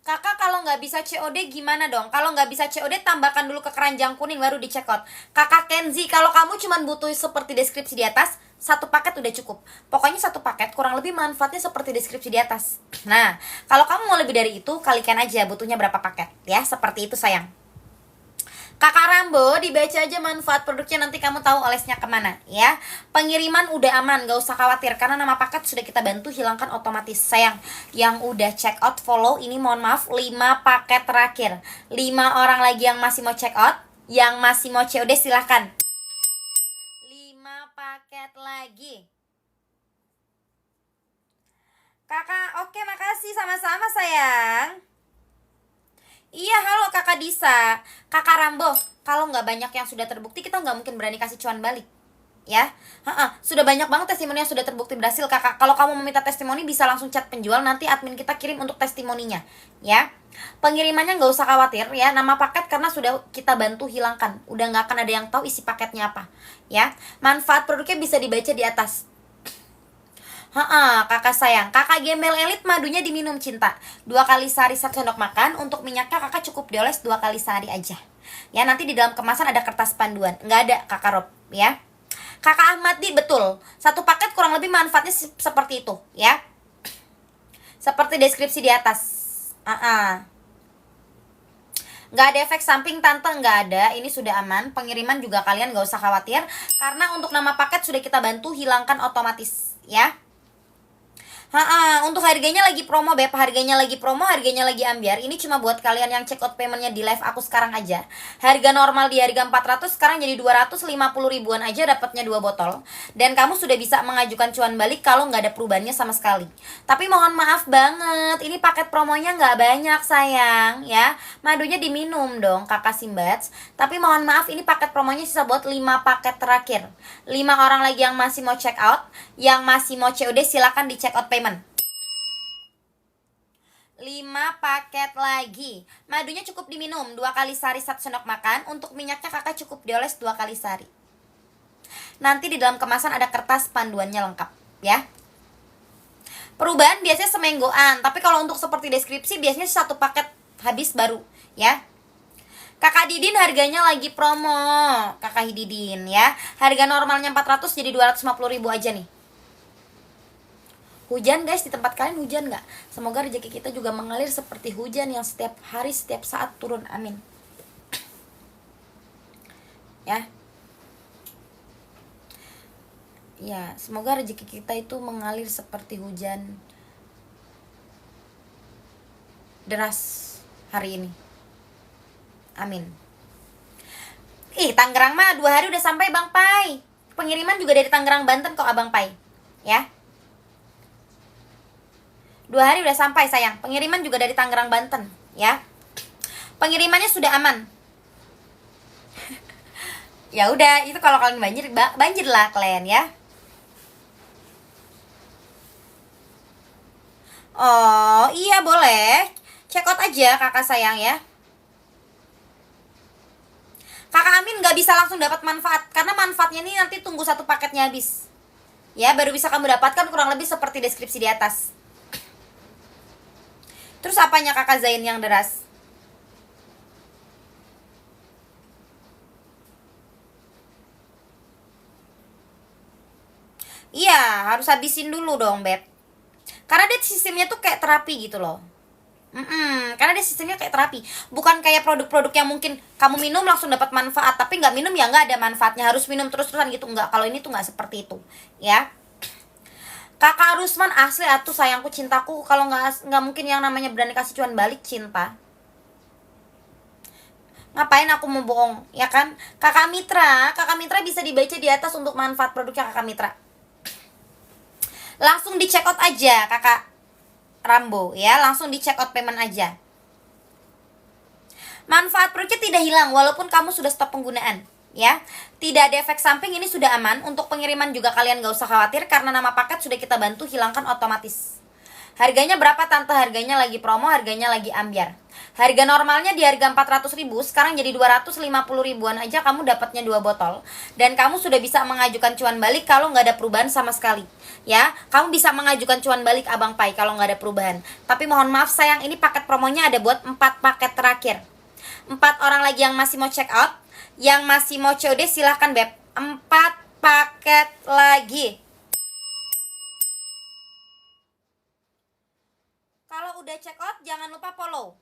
Kakak kalau nggak bisa COD gimana dong? Kalau nggak bisa COD tambahkan dulu ke keranjang kuning baru di check out. Kakak Kenzi, kalau kamu cuma butuh seperti deskripsi di atas, 1 paket udah cukup. Pokoknya 1 paket kurang lebih manfaatnya seperti deskripsi di atas. Nah, kalau kamu mau lebih dari itu, kalikan aja butuhnya berapa paket ya. Seperti itu sayang. Kakak Rambo, dibaca aja manfaat produknya, nanti kamu tahu olesnya kemana ya. Pengiriman udah aman, gak usah khawatir karena nama paket sudah kita bantu hilangkan otomatis. Sayang, yang udah check out follow, ini mohon maaf 5 paket terakhir. 5 orang lagi yang masih mau check out, yang masih mau COD silahkan. 5 paket paket lagi. Kakak, oke, makasih, sama-sama sayang. Iya, halo Kakak Disa. Kakak Rambo, kalau nggak banyak yang sudah terbukti, kita nggak mungkin berani kasih cuan balik. Ya, sudah banyak banget testimoni yang sudah terbukti berhasil kakak. Kalau kamu meminta testimoni bisa langsung chat penjual, nanti admin kita kirim untuk testimoninya. Ya, pengirimannya nggak usah khawatir ya, nama paket karena sudah kita bantu hilangkan. Udah nggak akan ada yang tahu isi paketnya apa. Ya, manfaat produknya bisa dibaca di atas. Kakak sayang, kakak gembel elit madunya diminum cinta 2 kali sehari 1 sendok makan. Untuk minyaknya kakak cukup dioles 2 kali sehari aja. Ya, nanti di dalam kemasan ada kertas panduan. Nggak ada kakak Rob ya. Kakak Ahmadi, betul. 1 paket kurang lebih manfaatnya seperti itu ya. Seperti deskripsi di atas. Nggak ada efek samping tante, nggak ada. Ini sudah aman. Pengiriman juga kalian nggak usah khawatir, karena untuk nama paket sudah kita bantu hilangkan otomatis ya. Untuk harganya lagi promo Beb, harganya lagi promo, harganya lagi ambiar. Ini cuma buat kalian yang check out paymentnya di live aku sekarang aja. Harga normal di harga 400 sekarang jadi 250 ribuan aja dapatnya 2 botol. Dan kamu sudah bisa mengajukan cuan balik kalau nggak ada perubahannya sama sekali. Tapi mohon maaf banget, ini paket promonya nggak banyak sayang ya. Madunya diminum dong kakak Simbats. Tapi mohon maaf, ini paket promonya sisa buat 5 paket terakhir. 5 orang lagi yang masih mau check out, yang masih mau COD silakan di check out payment. 5 paket lagi. Madunya cukup diminum 2 kali sehari 1 sendok makan. Untuk minyaknya kakak cukup dioles 2 kali sehari. Nanti di dalam kemasan ada kertas panduannya lengkap ya. Perubahan biasanya semingguan, tapi kalau untuk seperti deskripsi biasanya 1 paket habis baru ya. Kakak Didin harganya lagi promo. Kakak Didin ya. Harga normalnya 400 jadi 250 ribu aja nih. Hujan guys, di tempat kalian hujan nggak? Semoga rezeki kita juga mengalir seperti hujan yang setiap hari, setiap saat turun, amin. Ya. Ya, semoga rezeki kita itu mengalir seperti hujan deras hari ini. Amin. Tangerang mah 2 hari udah sampai Bang Pai. Pengiriman juga dari Tangerang Banten kok Abang Pai. Ya. 2 hari udah sampai sayang. Pengiriman juga dari Tangerang Banten ya. Pengirimannya sudah aman. Ya udah, itu kalau kalian banjir lah kalian ya. Oh iya boleh, check out aja kakak sayang ya. Kakak Amin nggak bisa langsung dapat manfaat, karena manfaatnya ini nanti tunggu 1 paketnya habis ya, baru bisa kamu dapatkan, kurang lebih seperti deskripsi di atas. Terus apanya kakak Zain yang deras? Iya, harus habisin dulu dong Beb, karena dia sistemnya tuh kayak terapi gitu loh. Karena dia sistemnya kayak terapi, bukan kayak produk-produk yang mungkin kamu minum langsung dapat manfaat, tapi nggak minum ya nggak ada manfaatnya, harus minum terus-terusan gitu. Nggak, kalau ini tuh nggak seperti itu ya. Kakak Rusman asli atuh sayangku cintaku, kalau nggak mungkin yang namanya berani kasih cuan balik cinta. Ngapain aku mau bohong ya kan. Kakak Mitra bisa dibaca di atas untuk manfaat produknya kakak Mitra. Langsung di check out aja kakak Rambo ya, langsung di check out payment aja. Manfaat produknya tidak hilang walaupun kamu sudah stop penggunaan ya. Tidak ada efek samping, ini sudah aman. Untuk pengiriman juga kalian gak usah khawatir, karena nama paket sudah kita bantu hilangkan otomatis. Harganya berapa tante? Harganya lagi promo, harganya lagi ambiar. Harga normalnya di harga 400 ribu, sekarang jadi 250 ribuan aja kamu dapatnya 2 botol. Dan kamu sudah bisa mengajukan cuan balik kalau nggak ada perubahan sama sekali ya. Kamu bisa mengajukan cuan balik Abang Pai kalau nggak ada perubahan. Tapi mohon maaf sayang, ini paket promonya ada buat 4 paket terakhir. 4 orang lagi yang masih mau check out, yang masih mau COD silahkan Beb. 4 paket lagi. Kalau udah check out jangan lupa follow.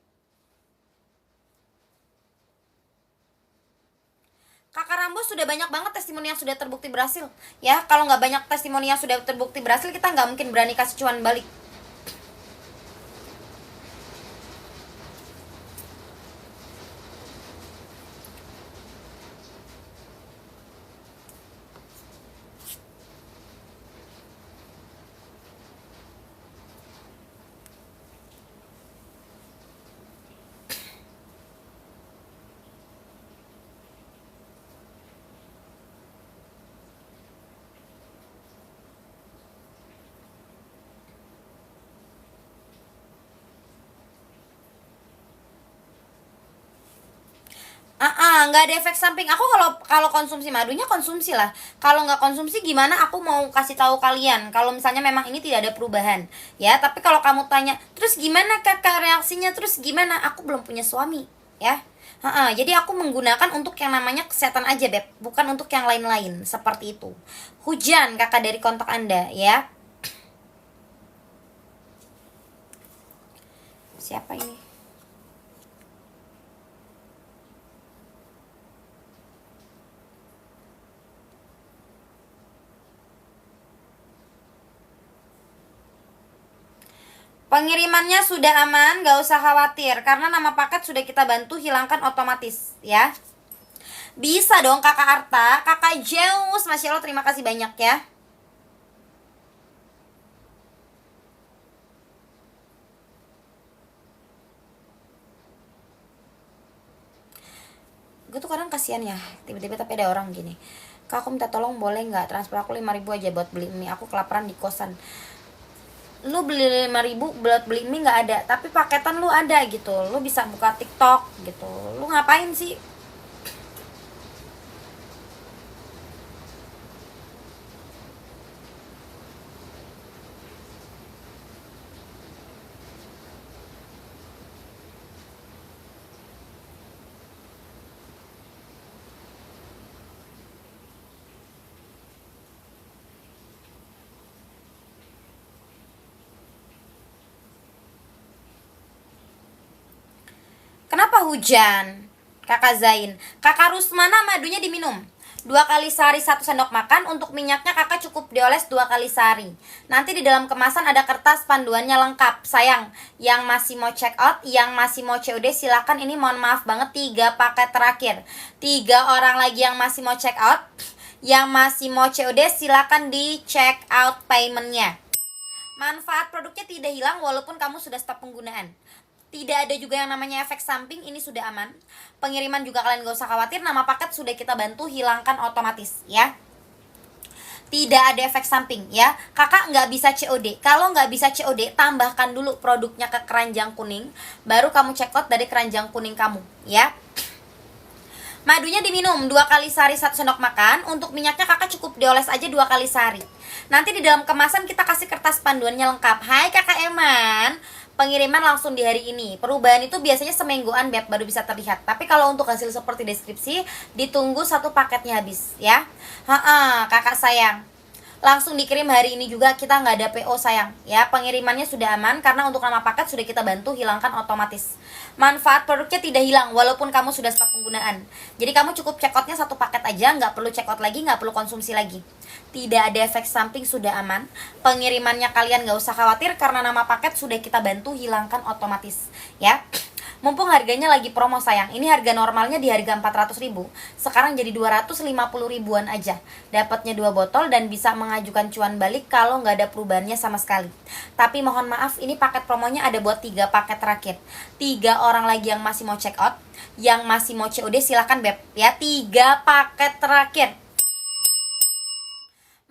Kakak Rambo sudah banyak banget testimoni yang sudah terbukti berhasil ya. Kalau nggak banyak testimoni yang sudah terbukti berhasil, kita nggak mungkin berani kasih cuan balik. Nggak ada efek samping. Aku kalau kalau konsumsi madunya konsumsi lah. Kalau nggak konsumsi gimana? Aku mau kasih tahu kalian. Kalau misalnya memang ini tidak ada perubahan, ya. Tapi kalau kamu tanya, terus gimana kakak reaksinya? Terus gimana? Aku belum punya suami, ya. Jadi aku menggunakan untuk yang namanya kesehatan aja, beb. Bukan untuk yang lain-lain. Seperti itu. Hujan kakak dari kontak Anda, ya. Siapa ini? Pengirimannya sudah aman, gak usah khawatir. Karena nama paket sudah kita bantu hilangkan otomatis, ya. Bisa dong kakak Arta, kakak Zeus, Masya Allah terima kasih banyak ya. Gue tuh kadang kasihan ya, tiba-tiba tapi ada orang gini, kak aku minta tolong boleh nggak transfer aku 5.000 aja buat beli mie, aku kelaparan di kosan. Lu beli 5.000 buat beli mie nggak ada, tapi paketan lu ada gitu, lu bisa buka TikTok gitu, lu ngapain sih? Kenapa hujan? Kakak Zain. Kakak Rusmana madunya diminum 2 kali sehari 1 sendok makan. Untuk minyaknya kakak cukup dioles 2 kali sehari. Nanti di dalam kemasan ada kertas panduannya lengkap. Sayang, yang masih mau check out, yang masih mau COD silakan. Ini mohon maaf banget 3 paket terakhir. 3 orang lagi yang masih mau check out, yang masih mau COD silakan di check out paymentnya. Manfaat produknya tidak hilang walaupun kamu sudah stop penggunaan. Tidak ada juga yang namanya efek samping, ini sudah aman. Pengiriman juga kalian gak usah khawatir, nama paket sudah kita bantu hilangkan otomatis, ya. Tidak ada efek samping, ya. Kakak nggak bisa COD. Kalau nggak bisa COD, tambahkan dulu produknya ke keranjang kuning, baru kamu check out dari keranjang kuning kamu, ya. Madunya diminum 2 kali sehari 1 sendok makan. Untuk minyaknya kakak cukup dioles aja 2 kali sehari. Nanti di dalam kemasan kita kasih kertas panduannya lengkap. Hai kakak Eman, pengiriman langsung di hari ini. Perubahan itu biasanya semingguan beb baru bisa terlihat. Tapi kalau untuk hasil seperti deskripsi, ditunggu 1 paketnya habis ya. Kakak sayang, langsung dikirim hari ini juga, kita nggak ada PO sayang ya. Pengirimannya sudah aman karena untuk nama paket sudah kita bantu hilangkan otomatis. Manfaat produknya tidak hilang walaupun kamu sudah stop penggunaan. Jadi kamu cukup check outnya 1 paket aja, nggak perlu check out lagi, nggak perlu konsumsi lagi. Tidak ada efek samping, sudah aman. Pengirimannya kalian nggak usah khawatir karena nama paket sudah kita bantu hilangkan otomatis ya. Mumpung harganya lagi promo sayang. Ini harga normalnya di harga 400.000. Sekarang jadi 250 ribuan aja. Dapatnya 2 botol dan bisa mengajukan cuan balik kalau nggak ada perubahannya sama sekali. Tapi mohon maaf, ini paket promonya ada buat 3 paket terakhir. 3 orang lagi yang masih mau check out, yang masih mau COD silahkan beb ya. 3 paket terakhir.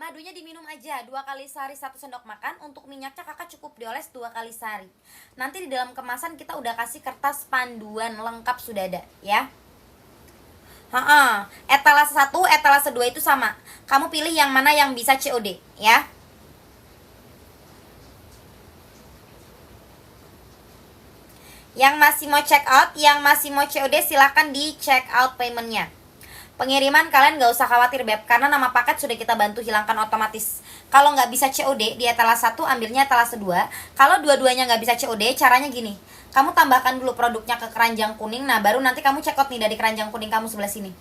Madunya diminum aja 2 kali sehari 1 sendok makan. Untuk minyaknya kakak cukup dioles 2 kali sehari. Nanti di dalam kemasan kita udah kasih kertas panduan lengkap sudah ada ya. Etalase 1, etalase 2 itu sama. Kamu pilih yang mana yang bisa COD ya. Yang masih mau check out, yang masih mau COD silahkan di check out paymentnya. Pengiriman kalian gak usah khawatir beb, karena nama paket sudah kita bantu hilangkan otomatis. Kalau nggak bisa COD di etalase 1, ambilnya etalase 2. Kalau dua-duanya nggak bisa COD, caranya gini. Kamu tambahkan dulu produknya ke keranjang kuning, nah baru nanti kamu check out nih dari keranjang kuning kamu sebelah sini.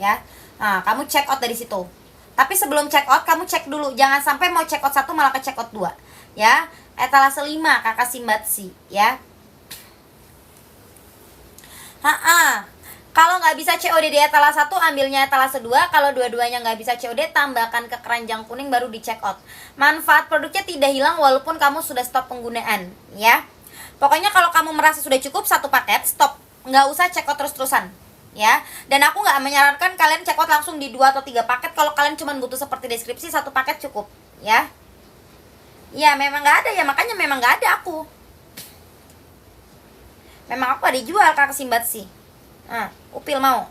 Ya. Nah, kamu check out dari situ. Tapi sebelum check out, kamu cek dulu. Jangan sampai mau check out 1 malah ke check out 2. Ya. Etalase 5, kakak Simbatsi. Ya. Kalau nggak bisa COD di etalase 1, ambilnya etalase 2. Kalau dua-duanya nggak bisa COD, tambahkan ke keranjang kuning baru di check out. Manfaat produknya tidak hilang walaupun kamu sudah stop penggunaan ya. Pokoknya kalau kamu merasa sudah cukup 1 paket, stop. Nggak usah check out terus-terusan ya. Dan aku nggak menyarankan kalian check out langsung di 2 atau 3 paket. Kalau kalian cuma butuh seperti deskripsi, 1 paket cukup ya. Ya memang nggak ada ya, makanya memang nggak ada aku. Memang aku ada jual kakak Simbat sih. Upil mau.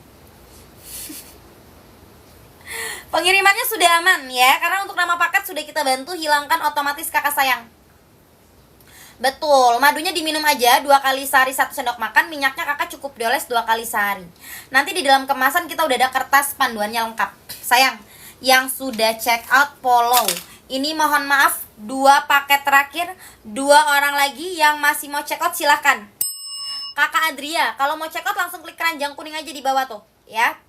Pengirimannya sudah aman ya, karena untuk nama paket sudah kita bantu hilangkan otomatis kakak sayang. Betul, madunya diminum aja 2 kali sehari 1 sendok makan, minyaknya kakak cukup dioles 2 kali sehari. Nanti di dalam kemasan kita udah ada kertas panduannya lengkap. Sayang, yang sudah check out follow. Ini mohon maaf 2 paket terakhir, 2 orang lagi yang masih mau check out silahkan. Kakak Adria, kalau mau check out langsung klik keranjang kuning aja di bawah tuh ya.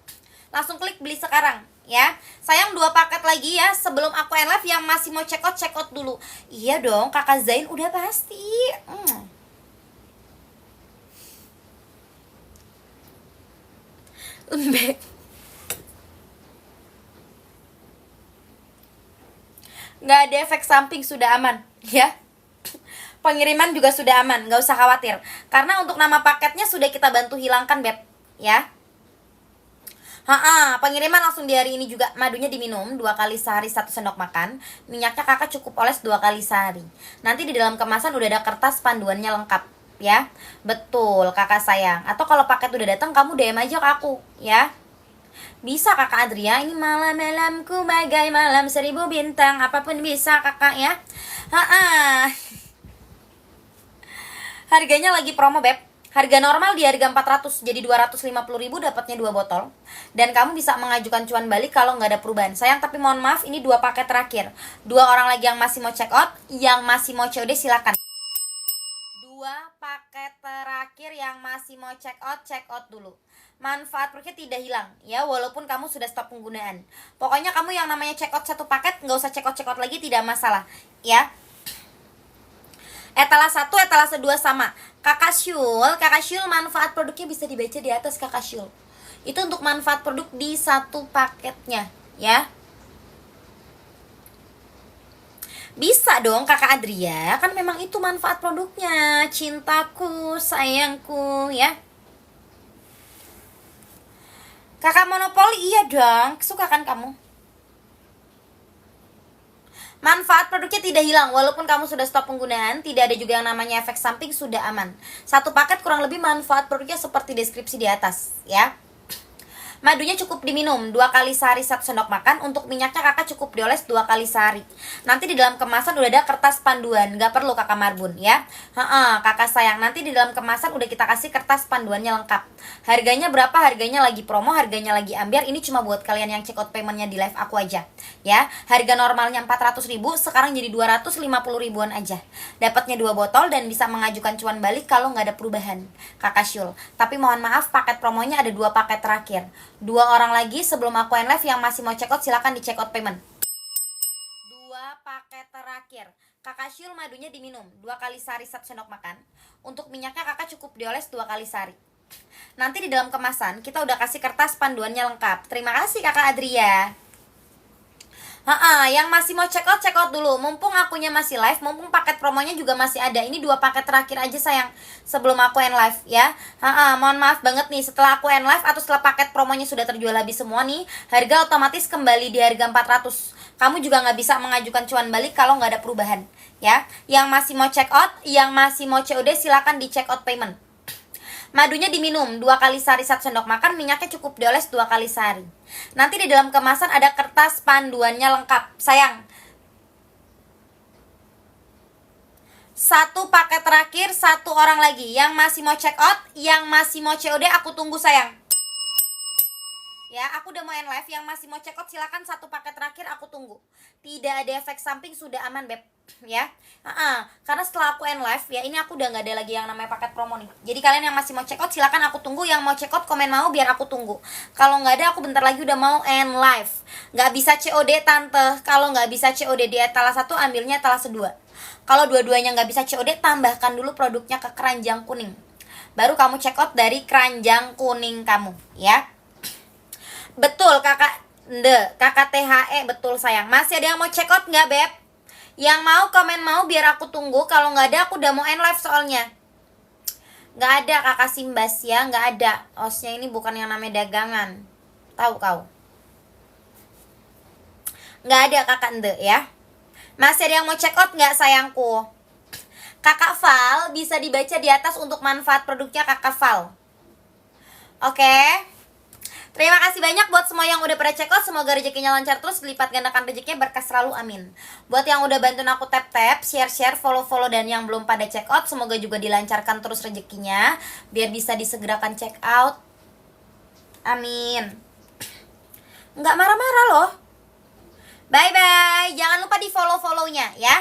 Langsung klik beli sekarang ya. Sayang 2 paket lagi ya. Sebelum aku end live yang masih mau check out dulu. Iya dong kakak Zain udah pasti. Lembek. Nggak ada efek samping, sudah aman ya. Pengiriman juga sudah aman, nggak usah khawatir. Karena untuk nama paketnya sudah kita bantu hilangkan beb ya. Pengiriman langsung di hari ini juga. Madunya diminum 2 kali sehari 1 sendok makan. Minyaknya kakak cukup oles 2 kali sehari. Nanti di dalam kemasan udah ada kertas panduannya lengkap ya. Betul kakak sayang. Atau kalau paket udah datang kamu DM aja ke aku ya. Bisa kakak Adria, ini malam-malamku bagai malam 1000 bintang. Apapun bisa kakak ya. Harganya lagi promo beb. Harga normal di harga 400 jadi 250.000 dapatnya 2 botol. Dan kamu bisa mengajukan cuan balik kalau nggak ada perubahan. Sayang tapi mohon maaf ini 2 paket terakhir. 2 orang lagi yang masih mau check out, yang masih mau COD silakan. 2 paket terakhir yang masih mau check out dulu. Manfaat produknya tidak hilang ya, walaupun kamu sudah stop penggunaan. Pokoknya kamu yang namanya check out 1 paket nggak usah check out lagi, tidak masalah ya. Etalase 1, etalase 2 sama. Kakak Syul manfaat produknya bisa dibaca di atas kakak Syul. Itu untuk manfaat produk di 1 paketnya ya. Bisa dong kakak Adria, kan memang itu manfaat produknya. Cintaku, sayangku ya. Kakak Monopoli, iya dong, suka kan kamu? Manfaat produknya tidak hilang, walaupun kamu sudah stop penggunaan, tidak ada juga yang namanya efek samping, sudah aman. 1 paket kurang lebih manfaat produknya seperti deskripsi di atas ya. Madunya cukup diminum 2 kali sehari 1 sendok makan. Untuk minyaknya kakak cukup dioles 2 kali sehari. Nanti di dalam kemasan udah ada kertas panduan, nggak perlu kakak Marbun ya. Kakak sayang, nanti di dalam kemasan udah kita kasih kertas panduannya lengkap. Harganya berapa? Harganya lagi promo, harganya lagi ambiar. Ini cuma buat kalian yang check out paymentnya di live aku aja ya. Harga normalnya 400.000, sekarang jadi 250.000-an aja. Dapatnya 2 botol dan bisa mengajukan cuan balik kalau nggak ada perubahan kakak Syul. Tapi mohon maaf, paket promonya ada 2 paket terakhir. 2 orang lagi sebelum aku end live yang masih mau check out silakan di check out payment. 2 paket terakhir. Kakak Syul madunya diminum 2 kali sehari 1 sendok makan. Untuk minyaknya kakak cukup dioles 2 kali sehari. Nanti di dalam kemasan kita udah kasih kertas panduannya lengkap. Terima kasih kakak Adria. Yang masih mau check out dulu. Mumpung akunya masih live, mumpung paket promonya juga masih ada. Ini 2 paket terakhir aja sayang, sebelum aku end live ya. Mohon maaf banget nih, setelah aku end live atau setelah paket promonya sudah terjual habis semua nih, harga otomatis kembali di harga 400. Kamu juga nggak bisa mengajukan cuan balik kalau nggak ada perubahan ya. Yang masih mau check out, yang masih mau COD silakan di check out payment. Madunya diminum 2 kali sehari 1 sendok makan, minyaknya cukup dioles 2 kali sehari. Nanti di dalam kemasan ada kertas panduannya lengkap. Sayang, 1 paket terakhir, 1 orang lagi. Yang masih mau check out, yang masih mau COD aku tunggu sayang. Ya, aku udah mau end live. Yang masih mau check out silakan, 1 paket terakhir aku tunggu. Tidak ada efek samping, sudah aman beb ya. Karena setelah aku end live ya, ini aku udah nggak ada lagi yang namanya paket promo nih. Jadi kalian yang masih mau check out silakan aku tunggu. Yang mau check out komen mau biar aku tunggu. Kalau nggak ada, aku bentar lagi udah mau end live. Nggak bisa COD tante. Kalau nggak bisa COD di etalase 1, ambilnya etalase 2. Kalau dua-duanya nggak bisa COD, tambahkan dulu produknya ke keranjang kuning. Baru kamu check out dari keranjang kuning kamu ya. Betul kakak kakak THE, betul sayang. Masih ada yang mau check out nggak beb? Yang mau komen mau biar aku tunggu. Kalau nggak ada aku udah mau end live soalnya. Nggak ada kakak Simbas ya, nggak ada. Osnya ini bukan yang namanya dagangan. Tahu kau? Nggak ada kakak Ende ya. Masih ada yang mau check out nggak sayangku? Kakak Val bisa dibaca di atas untuk manfaat produknya kakak Val. Oke. Terima kasih banyak buat semua yang udah pada check out. Semoga rezekinya lancar terus, lipat gandakan rezekinya, berkah selalu, amin. Buat yang udah bantuin aku tap-tap, share-share, follow-follow, dan yang belum pada check out, semoga juga dilancarkan terus rezekinya, biar bisa disegerakan check out, amin. Nggak marah-marah loh. Bye-bye. Jangan lupa di follow-follownya ya.